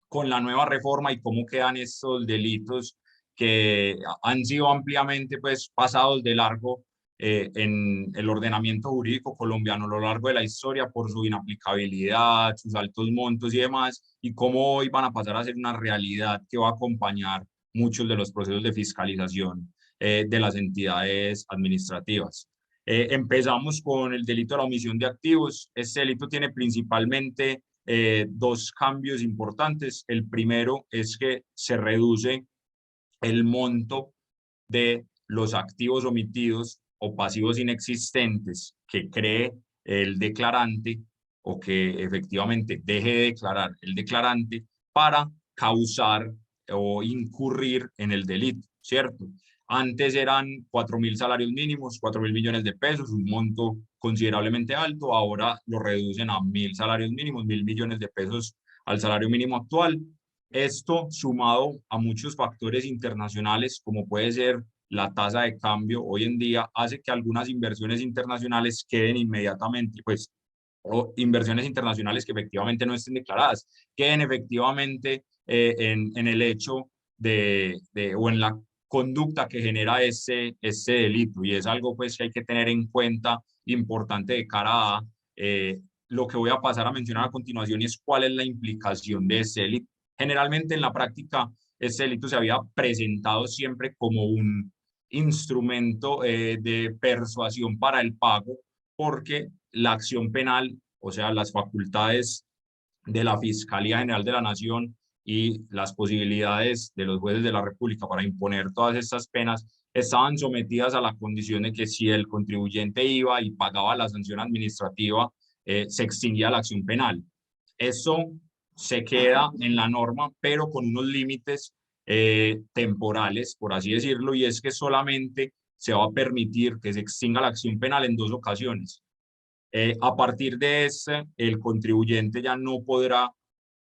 con la nueva reforma y cómo quedan estos delitos que han sido ampliamente pues, pasados de largo en el ordenamiento jurídico colombiano a lo largo de la historia por su inaplicabilidad, sus altos montos y demás, y cómo hoy van a pasar a ser una realidad que va a acompañar muchos de los procesos de fiscalización de las entidades administrativas. Empezamos con el delito de la omisión de activos. Este delito tiene principalmente dos cambios importantes. El primero es que se reduce el monto de los activos omitidos o pasivos inexistentes que cree el declarante o que efectivamente deje de declarar el declarante para causar o incurrir en el delito, ¿cierto? Antes eran 4.000 salarios mínimos, 4.000 millones de pesos, un monto considerablemente alto. Ahora lo reducen a 1.000 salarios mínimos, 1.000 millones de pesos al salario mínimo actual. Esto sumado a muchos factores internacionales, como puede ser la tasa de cambio hoy en día, hace que algunas inversiones internacionales queden inmediatamente, pues, o inversiones internacionales que efectivamente no estén declaradas, queden efectivamente en el hecho o en la conducta que genera ese delito. Y es algo pues que hay que tener en cuenta, importante de cara a lo que voy a pasar a mencionar a continuación, y es cuál es la implicación de ese delito. Generalmente en la práctica, este delito se había presentado siempre como un instrumento de persuasión para el pago, porque la acción penal, o sea, las facultades de la Fiscalía General de la Nación y las posibilidades de los jueces de la República para imponer todas estas penas estaban sometidas a la condición de que si el contribuyente iba y pagaba la sanción administrativa, se extinguía la acción penal. Eso se queda en la norma, pero con unos límites temporales, por así decirlo, y es que solamente se va a permitir que se extinga la acción penal en 2 ocasiones. A partir de ese, el contribuyente ya no podrá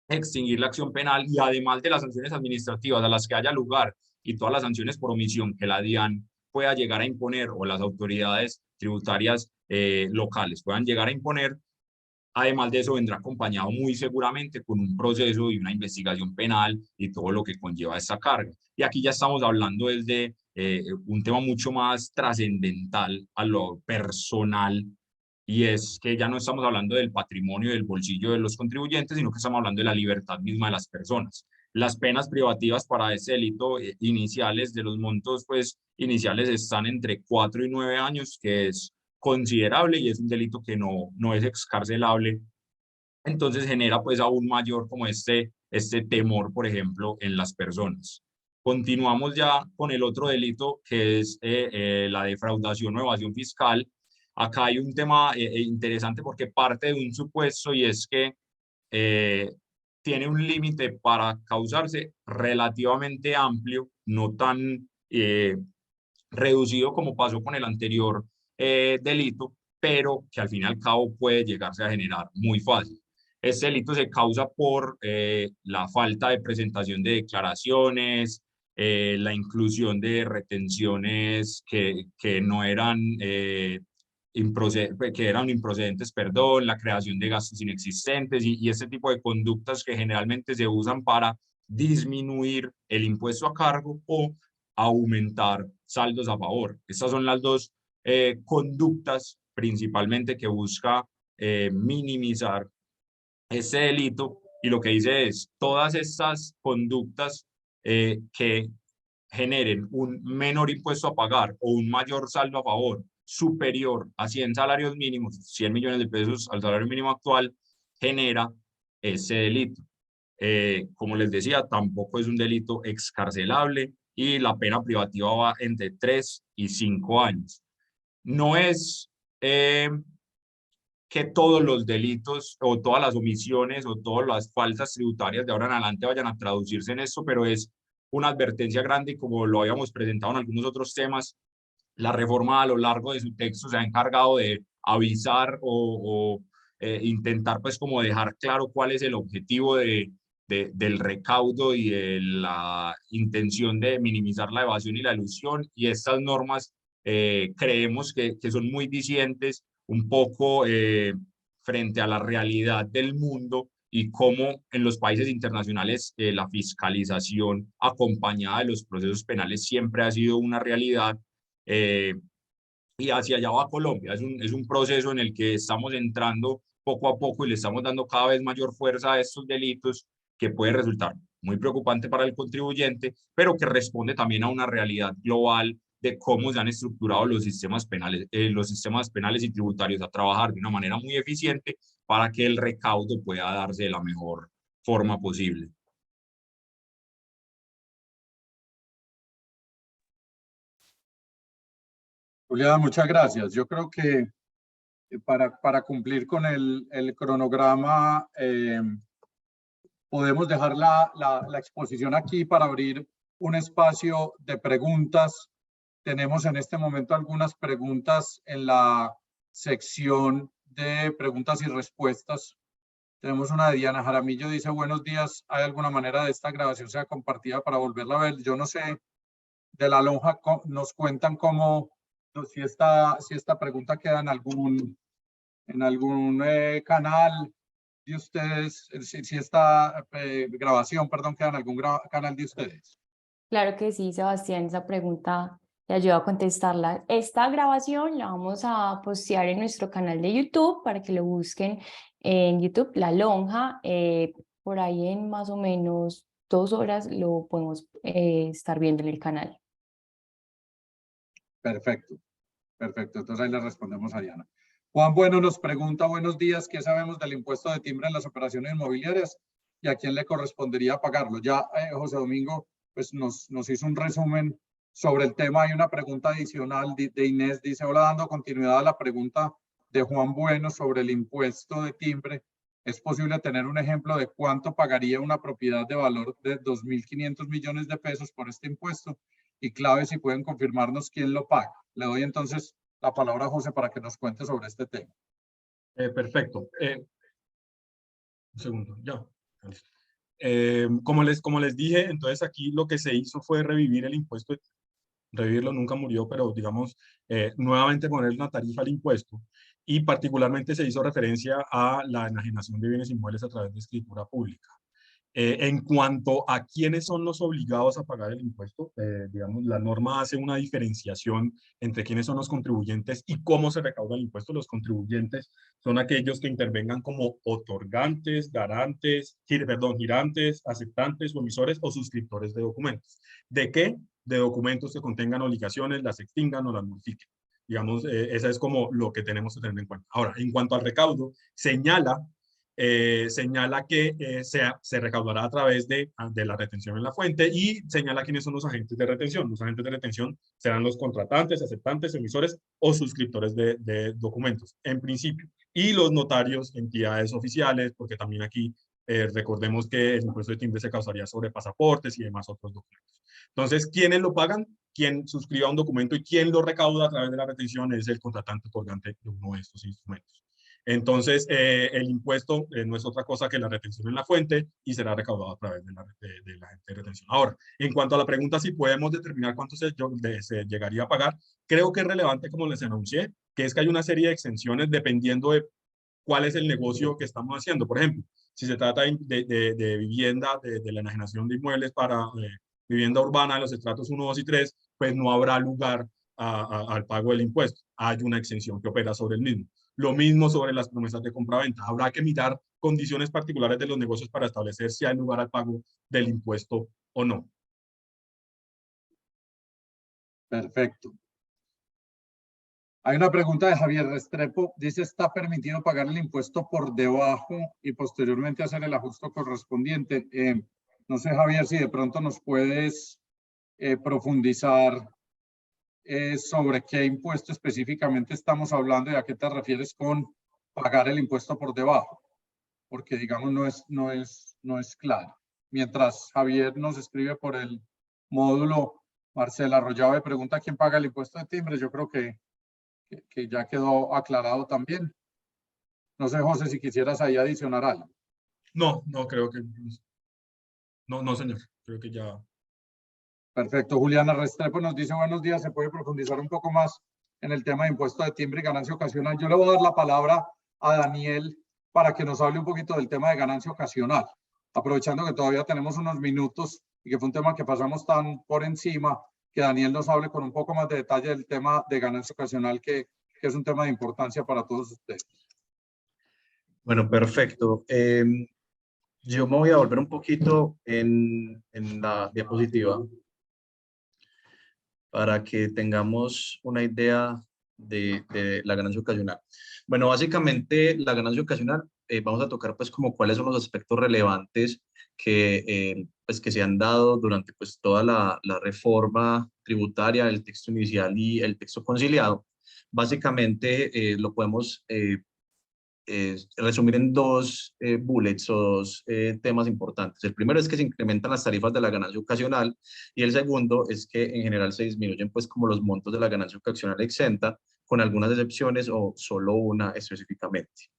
extinguir la acción penal, y además de las sanciones administrativas a las que haya lugar y todas las sanciones por omisión que la DIAN pueda llegar a imponer o las autoridades tributarias locales puedan llegar a imponer, además de eso vendrá acompañado muy seguramente con un proceso y una investigación penal y todo lo que conlleva esta carga. Y aquí ya estamos hablando desde un tema mucho más trascendental a lo personal, y es que ya no estamos hablando del patrimonio del bolsillo de los contribuyentes, sino que estamos hablando de la libertad misma de las personas. Las penas privativas para este delito iniciales, de los montos pues iniciales, están entre 4 y 9 años, que es considerable y es un delito que no es excarcelable. Entonces genera pues aún mayor como este temor, por ejemplo, en las personas. Continuamos ya con el otro delito, que es la defraudación o evasión fiscal. Acá hay un tema interesante porque parte de un supuesto, y es que tiene un límite para causarse relativamente amplio, no tan reducido como pasó con el anterior delito, pero que al fin y al cabo puede llegarse a generar muy fácil. Este delito se causa por la falta de presentación de declaraciones, la inclusión de retenciones que no eran que eran improcedentes, perdón, la creación de gastos inexistentes y este tipo de conductas que generalmente se usan para disminuir el impuesto a cargo o aumentar saldos a favor. Estas son las dos conductas principalmente que busca minimizar este delito, y lo que dice es todas estas conductas que generen un menor impuesto a pagar o un mayor saldo a favor superior a 100 salarios mínimos, 100 millones de pesos al salario mínimo actual, genera ese delito. Como les decía, tampoco es un delito excarcelable y la pena privativa va entre 3 y 5 años. No es que todos los delitos o todas las omisiones o todas las faltas tributarias de ahora en adelante vayan a traducirse en esto, pero es una advertencia grande, y como lo habíamos presentado en algunos otros temas, la reforma a lo largo de su texto se ha encargado de avisar o intentar pues como dejar claro cuál es el objetivo de del recaudo y de la intención de minimizar la evasión y la elusión, y estas normas creemos que son muy discientes un poco frente a la realidad del mundo y cómo en los países internacionales la fiscalización acompañada de los procesos penales siempre ha sido una realidad. Y hacia allá va Colombia. Es un proceso en el que estamos entrando poco a poco y le estamos dando cada vez mayor fuerza a estos delitos, que puede resultar muy preocupante para el contribuyente, pero que responde también a una realidad global de cómo se han estructurado los sistemas penales y tributarios a trabajar de una manera muy eficiente para que el recaudo pueda darse de la mejor forma posible. Julián, muchas gracias. Yo creo que para cumplir con el cronograma, podemos dejar la exposición aquí para abrir un espacio de preguntas. Tenemos en este momento algunas preguntas en la sección de preguntas y respuestas. Tenemos una de Diana Jaramillo, dice: buenos días, ¿hay alguna manera de esta grabación sea compartida para volverla a ver? Yo no sé, de la lonja nos cuentan cómo, si esta pregunta queda en algún canal de ustedes, si esta grabación, perdón, queda en algún canal de ustedes. Claro que sí, Sebastián, esa pregunta te ayuda a contestarla. Esta grabación la vamos a postear en nuestro canal de YouTube para que lo busquen en YouTube, La Lonja. Por ahí en más o menos 2 horas lo podemos estar viendo en el canal. Perfecto, perfecto. Entonces ahí le respondemos a Diana. Juan Bueno nos pregunta: buenos días, ¿qué sabemos del impuesto de timbre en las operaciones inmobiliarias y a quién le correspondería pagarlo? Ya José Domingo pues nos hizo un resumen sobre el tema. Hay una pregunta adicional de Inés, dice: hola, dando continuidad a la pregunta de Juan Bueno sobre el impuesto de timbre, ¿es posible tener un ejemplo de cuánto pagaría una propiedad de valor de 2.500 millones de pesos por este impuesto? Y clave, si pueden confirmarnos quién lo paga. Le doy entonces la palabra a José para que nos cuente sobre este tema. Perfecto. Un segundo, ya. Como les dije, entonces aquí lo que se hizo fue revivir el impuesto. Revivirlo nunca murió, pero digamos, nuevamente poner una tarifa al impuesto, y particularmente se hizo referencia a la enajenación de bienes inmuebles a través de escritura pública. En cuanto a quiénes son los obligados a pagar el impuesto, digamos, la norma hace una diferenciación entre quiénes son los contribuyentes y cómo se recauda el impuesto. Los contribuyentes son aquellos que intervengan como otorgantes, garantes, girantes, aceptantes, emisores o suscriptores de documentos. ¿De qué? De documentos que contengan obligaciones, las extingan o las modifiquen. Digamos, esa es como lo que tenemos que tener en cuenta. Ahora, en cuanto al recaudo, señala que se recaudará a través de la retención en la fuente, y señala quiénes son los agentes de retención. Los agentes de retención serán los contratantes, aceptantes, emisores o suscriptores de documentos, en principio. Y los notarios, entidades oficiales, porque también aquí recordemos que el impuesto de timbre se causaría sobre pasaportes y demás otros documentos. Entonces, ¿quiénes lo pagan? Quien suscriba un documento, y quien lo recauda a través de la retención es el contratante otorgante de uno de estos instrumentos. Entonces, el impuesto no es otra cosa que la retención en la fuente, y será recaudado a través de la agente de retención. Ahora, en cuanto a la pregunta si podemos determinar cuánto se llegaría a pagar, creo que es relevante, como les anuncié, que es que hay una serie de exenciones dependiendo de cuál es el negocio que estamos haciendo. Por ejemplo, si se trata de vivienda, de la enajenación de inmuebles para vivienda urbana de los estratos 1, 2 y 3, pues no habrá lugar al pago del impuesto. Hay una exención que opera sobre el mismo. Lo mismo sobre las promesas de compraventa. Habrá que mirar condiciones particulares de los negocios para establecer si hay lugar al pago del impuesto o no. Perfecto. Hay una pregunta de Javier Restrepo. Dice: ¿está permitido pagar el impuesto por debajo y posteriormente hacer el ajuste correspondiente? No sé, Javier, si de pronto nos puedes profundizar sobre qué impuesto específicamente estamos hablando y a qué te refieres con pagar el impuesto por debajo, porque digamos no es claro. Mientras Javier nos escribe por el módulo, Marcela Arroyave pregunta: ¿quién paga el impuesto de timbre? Yo creo que ya quedó aclarado también. No sé, José, si quisieras ahí adicionar algo. No, creo que No, no, señor. Creo que ya. Perfecto. Juliana Restrepo nos dice buenos días. ¿Se puede profundizar un poco más en el tema de impuesto de timbre y ganancia ocasional? Yo le voy a dar la palabra a Daniel para que nos hable un poquito del tema de ganancia ocasional, aprovechando que todavía tenemos unos minutos y que fue un tema que pasamos tan por encima, que Daniel nos hable con un poco más de detalle del tema de ganancia ocasional, que es un tema de importancia para todos ustedes. Bueno, perfecto. Yo me voy a volver un poquito en la diapositiva para que tengamos una idea de la ganancia ocasional. Bueno, básicamente la ganancia ocasional, vamos a tocar pues como cuáles son los aspectos relevantes pues, que se han dado durante pues toda la reforma tributaria, el texto inicial y el texto conciliado. Básicamente lo podemos resumir en dos bullets o dos temas importantes. El primero es que se incrementan las tarifas de la ganancia ocasional y el segundo es que en general se disminuyen pues como los montos de la ganancia ocasional exenta, con algunas excepciones o solo una específicamente.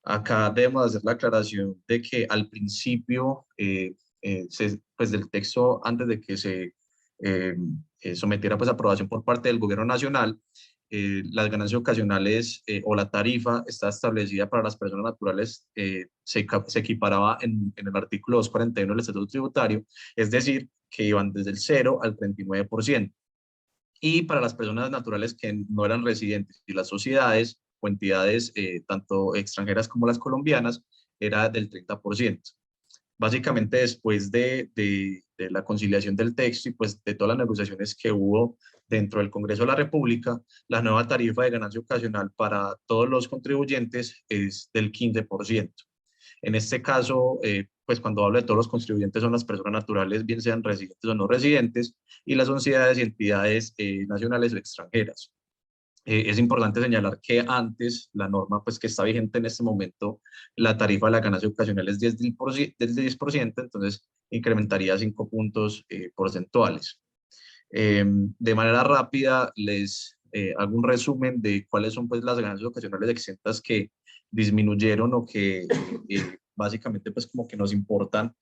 Acá debemos hacer la aclaración de que al principio pues del texto, antes de que se sometiera pues a aprobación por parte del gobierno nacional, las ganancias ocasionales o la tarifa está establecida para las personas naturales, se equiparaba en el artículo 241 del Estatuto Tributario, es decir, que iban desde el 0 al 39%. Y para las personas naturales que no eran residentes y las sociedades o entidades, tanto extranjeras como las colombianas, era del 30%. Básicamente después de la conciliación del texto y pues de todas las negociaciones que hubo dentro del Congreso de la República, la nueva tarifa de ganancia ocasional para todos los contribuyentes es del 15%. En este caso, pues cuando hablo de todos los contribuyentes son las personas naturales, bien sean residentes o no residentes, y las sociedades y entidades nacionales o extranjeras. Es importante señalar que antes la norma pues, que está vigente en este momento, la tarifa de la ganancia ocasional es del 10%, entonces incrementaría 5 puntos porcentuales. De manera rápida les hago un resumen de cuáles son pues, las ganancias ocasionales exentas que disminuyeron o que básicamente pues como que nos importan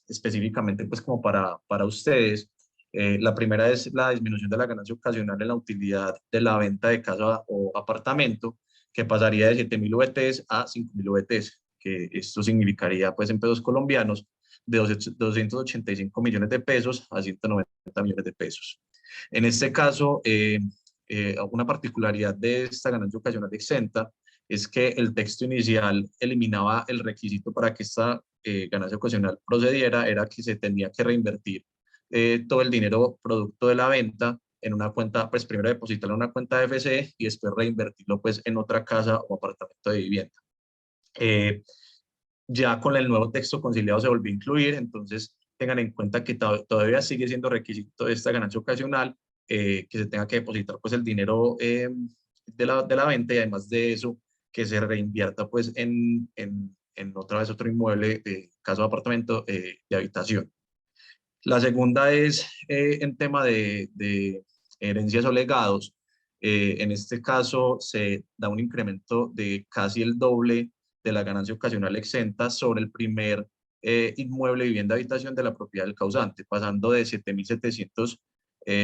específicamente pues como para ustedes. La primera es la disminución de la ganancia ocasional en la utilidad de la venta de casa o apartamento, que pasaría de 7.000 VTs a 5.000 VTs, que esto significaría pues en pesos colombianos de 285 millones de pesos a 190 millones de pesos. En este caso, una particularidad de esta ganancia ocasional exenta es que el texto inicial eliminaba el requisito para que esta ganancia ocasional procediera, era que se tenía que reinvertir todo el dinero producto de la venta en una cuenta, pues primero depositarlo en una cuenta de FC y después reinvertirlo pues en otra casa o apartamento de vivienda. Ya con el nuevo texto conciliado se volvió a incluir, entonces tengan en cuenta que todavía sigue siendo requisito de esta ganancia ocasional que se tenga que depositar pues el dinero de la venta y además de eso que se reinvierta pues en otra vez otro inmueble de casa o apartamento de habitación. La segunda es en tema de herencias o legados. En este caso se da un incremento de casi el doble de la ganancia ocasional exenta sobre el primer inmueble, vivienda, habitación de la propiedad del causante, pasando de 7.700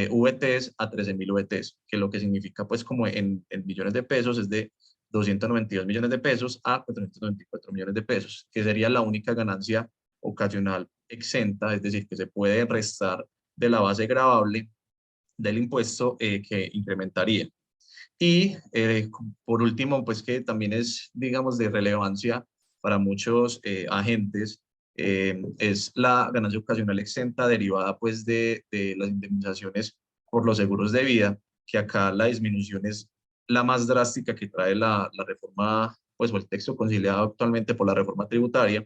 VTs a 13.000 VTs, que lo que significa pues como en millones de pesos es de 292 millones de pesos a 494 millones de pesos, que sería la única ganancia ocasional exenta, es decir, que se puede restar de la base gravable del impuesto que incrementaría. Y por último, pues que también es, digamos, de relevancia para muchos agentes, es la ganancia ocasional exenta derivada pues de las indemnizaciones por los seguros de vida, que acá la disminución es la más drástica que trae la reforma, pues o el texto conciliado actualmente por la reforma tributaria,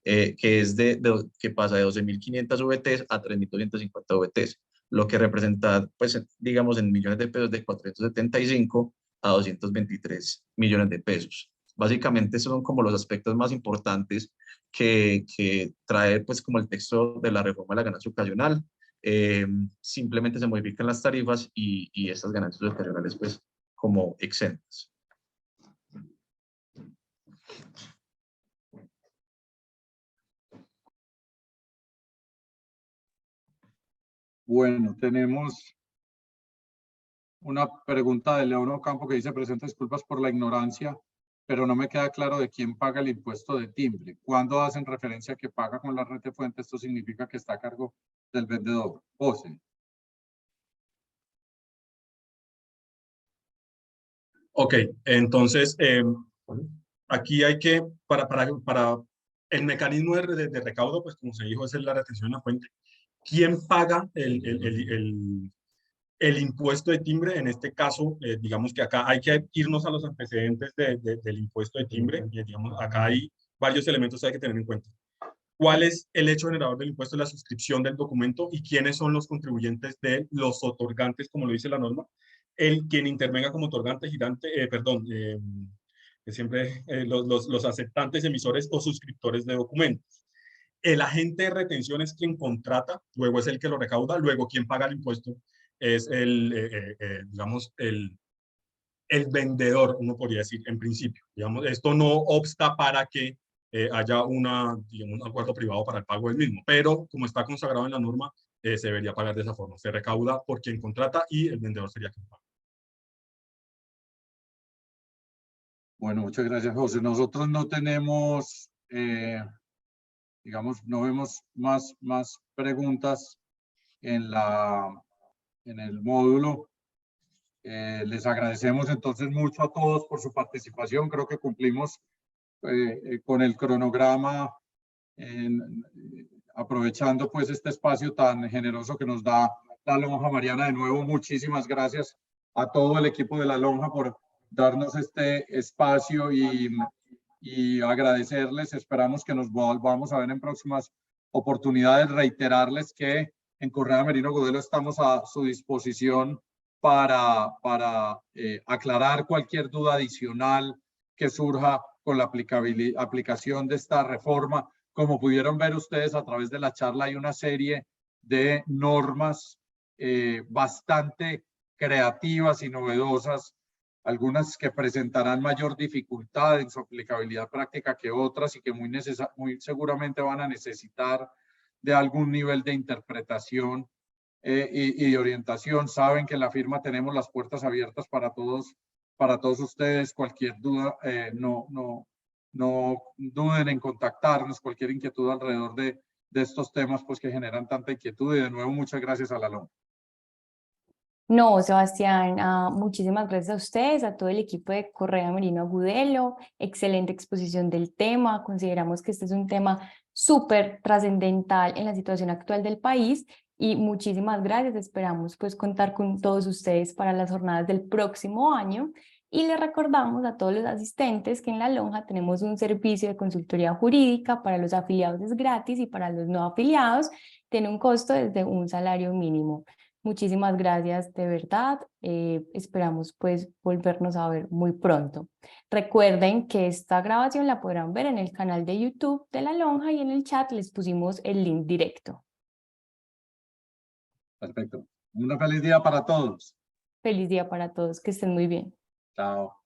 que es que pasa de 12.500 VTs a 3.250 VTs, lo que representa, pues, digamos, en millones de pesos de 475 a 223 millones de pesos. Básicamente, esos son como los aspectos más importantes que trae, pues, como el texto de la reforma de la ganancia ocasional. Simplemente se modifican las tarifas y estas ganancias ocasionales, pues, como exentas. Bueno, tenemos una pregunta de León Ocampo que dice: presento disculpas por la ignorancia, pero no me queda claro de quién paga el impuesto de timbre. Cuando hacen referencia a que paga con la red de fuente, esto significa que está a cargo del vendedor. José. Ok, entonces aquí hay que, para el mecanismo de recaudo, pues como se dijo, es la retención en la fuente. ¿Quién paga el impuesto de timbre? En este caso, digamos que acá hay que irnos a los antecedentes del impuesto de timbre. Digamos, acá hay varios elementos que hay que tener en cuenta. ¿Cuál es el hecho generador del impuesto? La suscripción del documento y quiénes son los contribuyentes de los otorgantes, como lo dice la norma. Quien intervenga como otorgante, girante, que siempre los aceptantes, emisores o suscriptores de documentos. El agente de retención es quien contrata, luego es el que lo recauda, luego quien paga el impuesto es digamos, el vendedor, uno podría decir, en principio. Digamos, esto no obsta para que haya digamos, un acuerdo privado para el pago del mismo, pero como está consagrado en la norma, se debería pagar de esa forma. Se recauda por quien contrata y el vendedor sería quien paga. Bueno, muchas gracias, José. Nosotros no tenemos, digamos, no vemos más preguntas en el módulo. Les agradecemos entonces mucho a todos por su participación. Creo que cumplimos con el cronograma, aprovechando pues este espacio tan generoso que nos da la Lonja Mariana. De nuevo, muchísimas gracias a todo el equipo de la Lonja por darnos este espacio y agradecerles. Esperamos que nos volvamos a ver en próximas oportunidades. Reiterarles que en Correa Merino Agudelo estamos a su disposición para aclarar cualquier duda adicional que surja con la aplicación de esta reforma. Como pudieron ver ustedes a través de la charla, hay una serie de normas bastante creativas y novedosas, algunas que presentarán mayor dificultad en su aplicabilidad práctica que otras y que muy seguramente van a necesitar de algún nivel de interpretación y de orientación. Saben que en la firma tenemos las puertas abiertas para todos ustedes. Cualquier duda, no duden en contactarnos, cualquier inquietud alrededor de estos temas pues que generan tanta inquietud. Y de nuevo, muchas gracias a la LOM. No, Sebastián, muchísimas gracias a ustedes, a todo el equipo de Correa Merino Agudelo. Excelente exposición del tema. Consideramos que este es un tema súper trascendental en la situación actual del país y muchísimas gracias. Esperamos pues contar con todos ustedes para las jornadas del próximo año. Y les recordamos a todos los asistentes que en la Lonja tenemos un servicio de consultoría jurídica. Para los afiliados es gratis y para los no afiliados tiene un costo desde un salario mínimo. Muchísimas gracias, de verdad. Esperamos pues volvernos a ver muy pronto. Recuerden que esta grabación la podrán ver en el canal de YouTube de La Lonja y en el chat les pusimos el link directo. Perfecto. Un feliz día para todos. Feliz día para todos, que estén muy bien. Chao.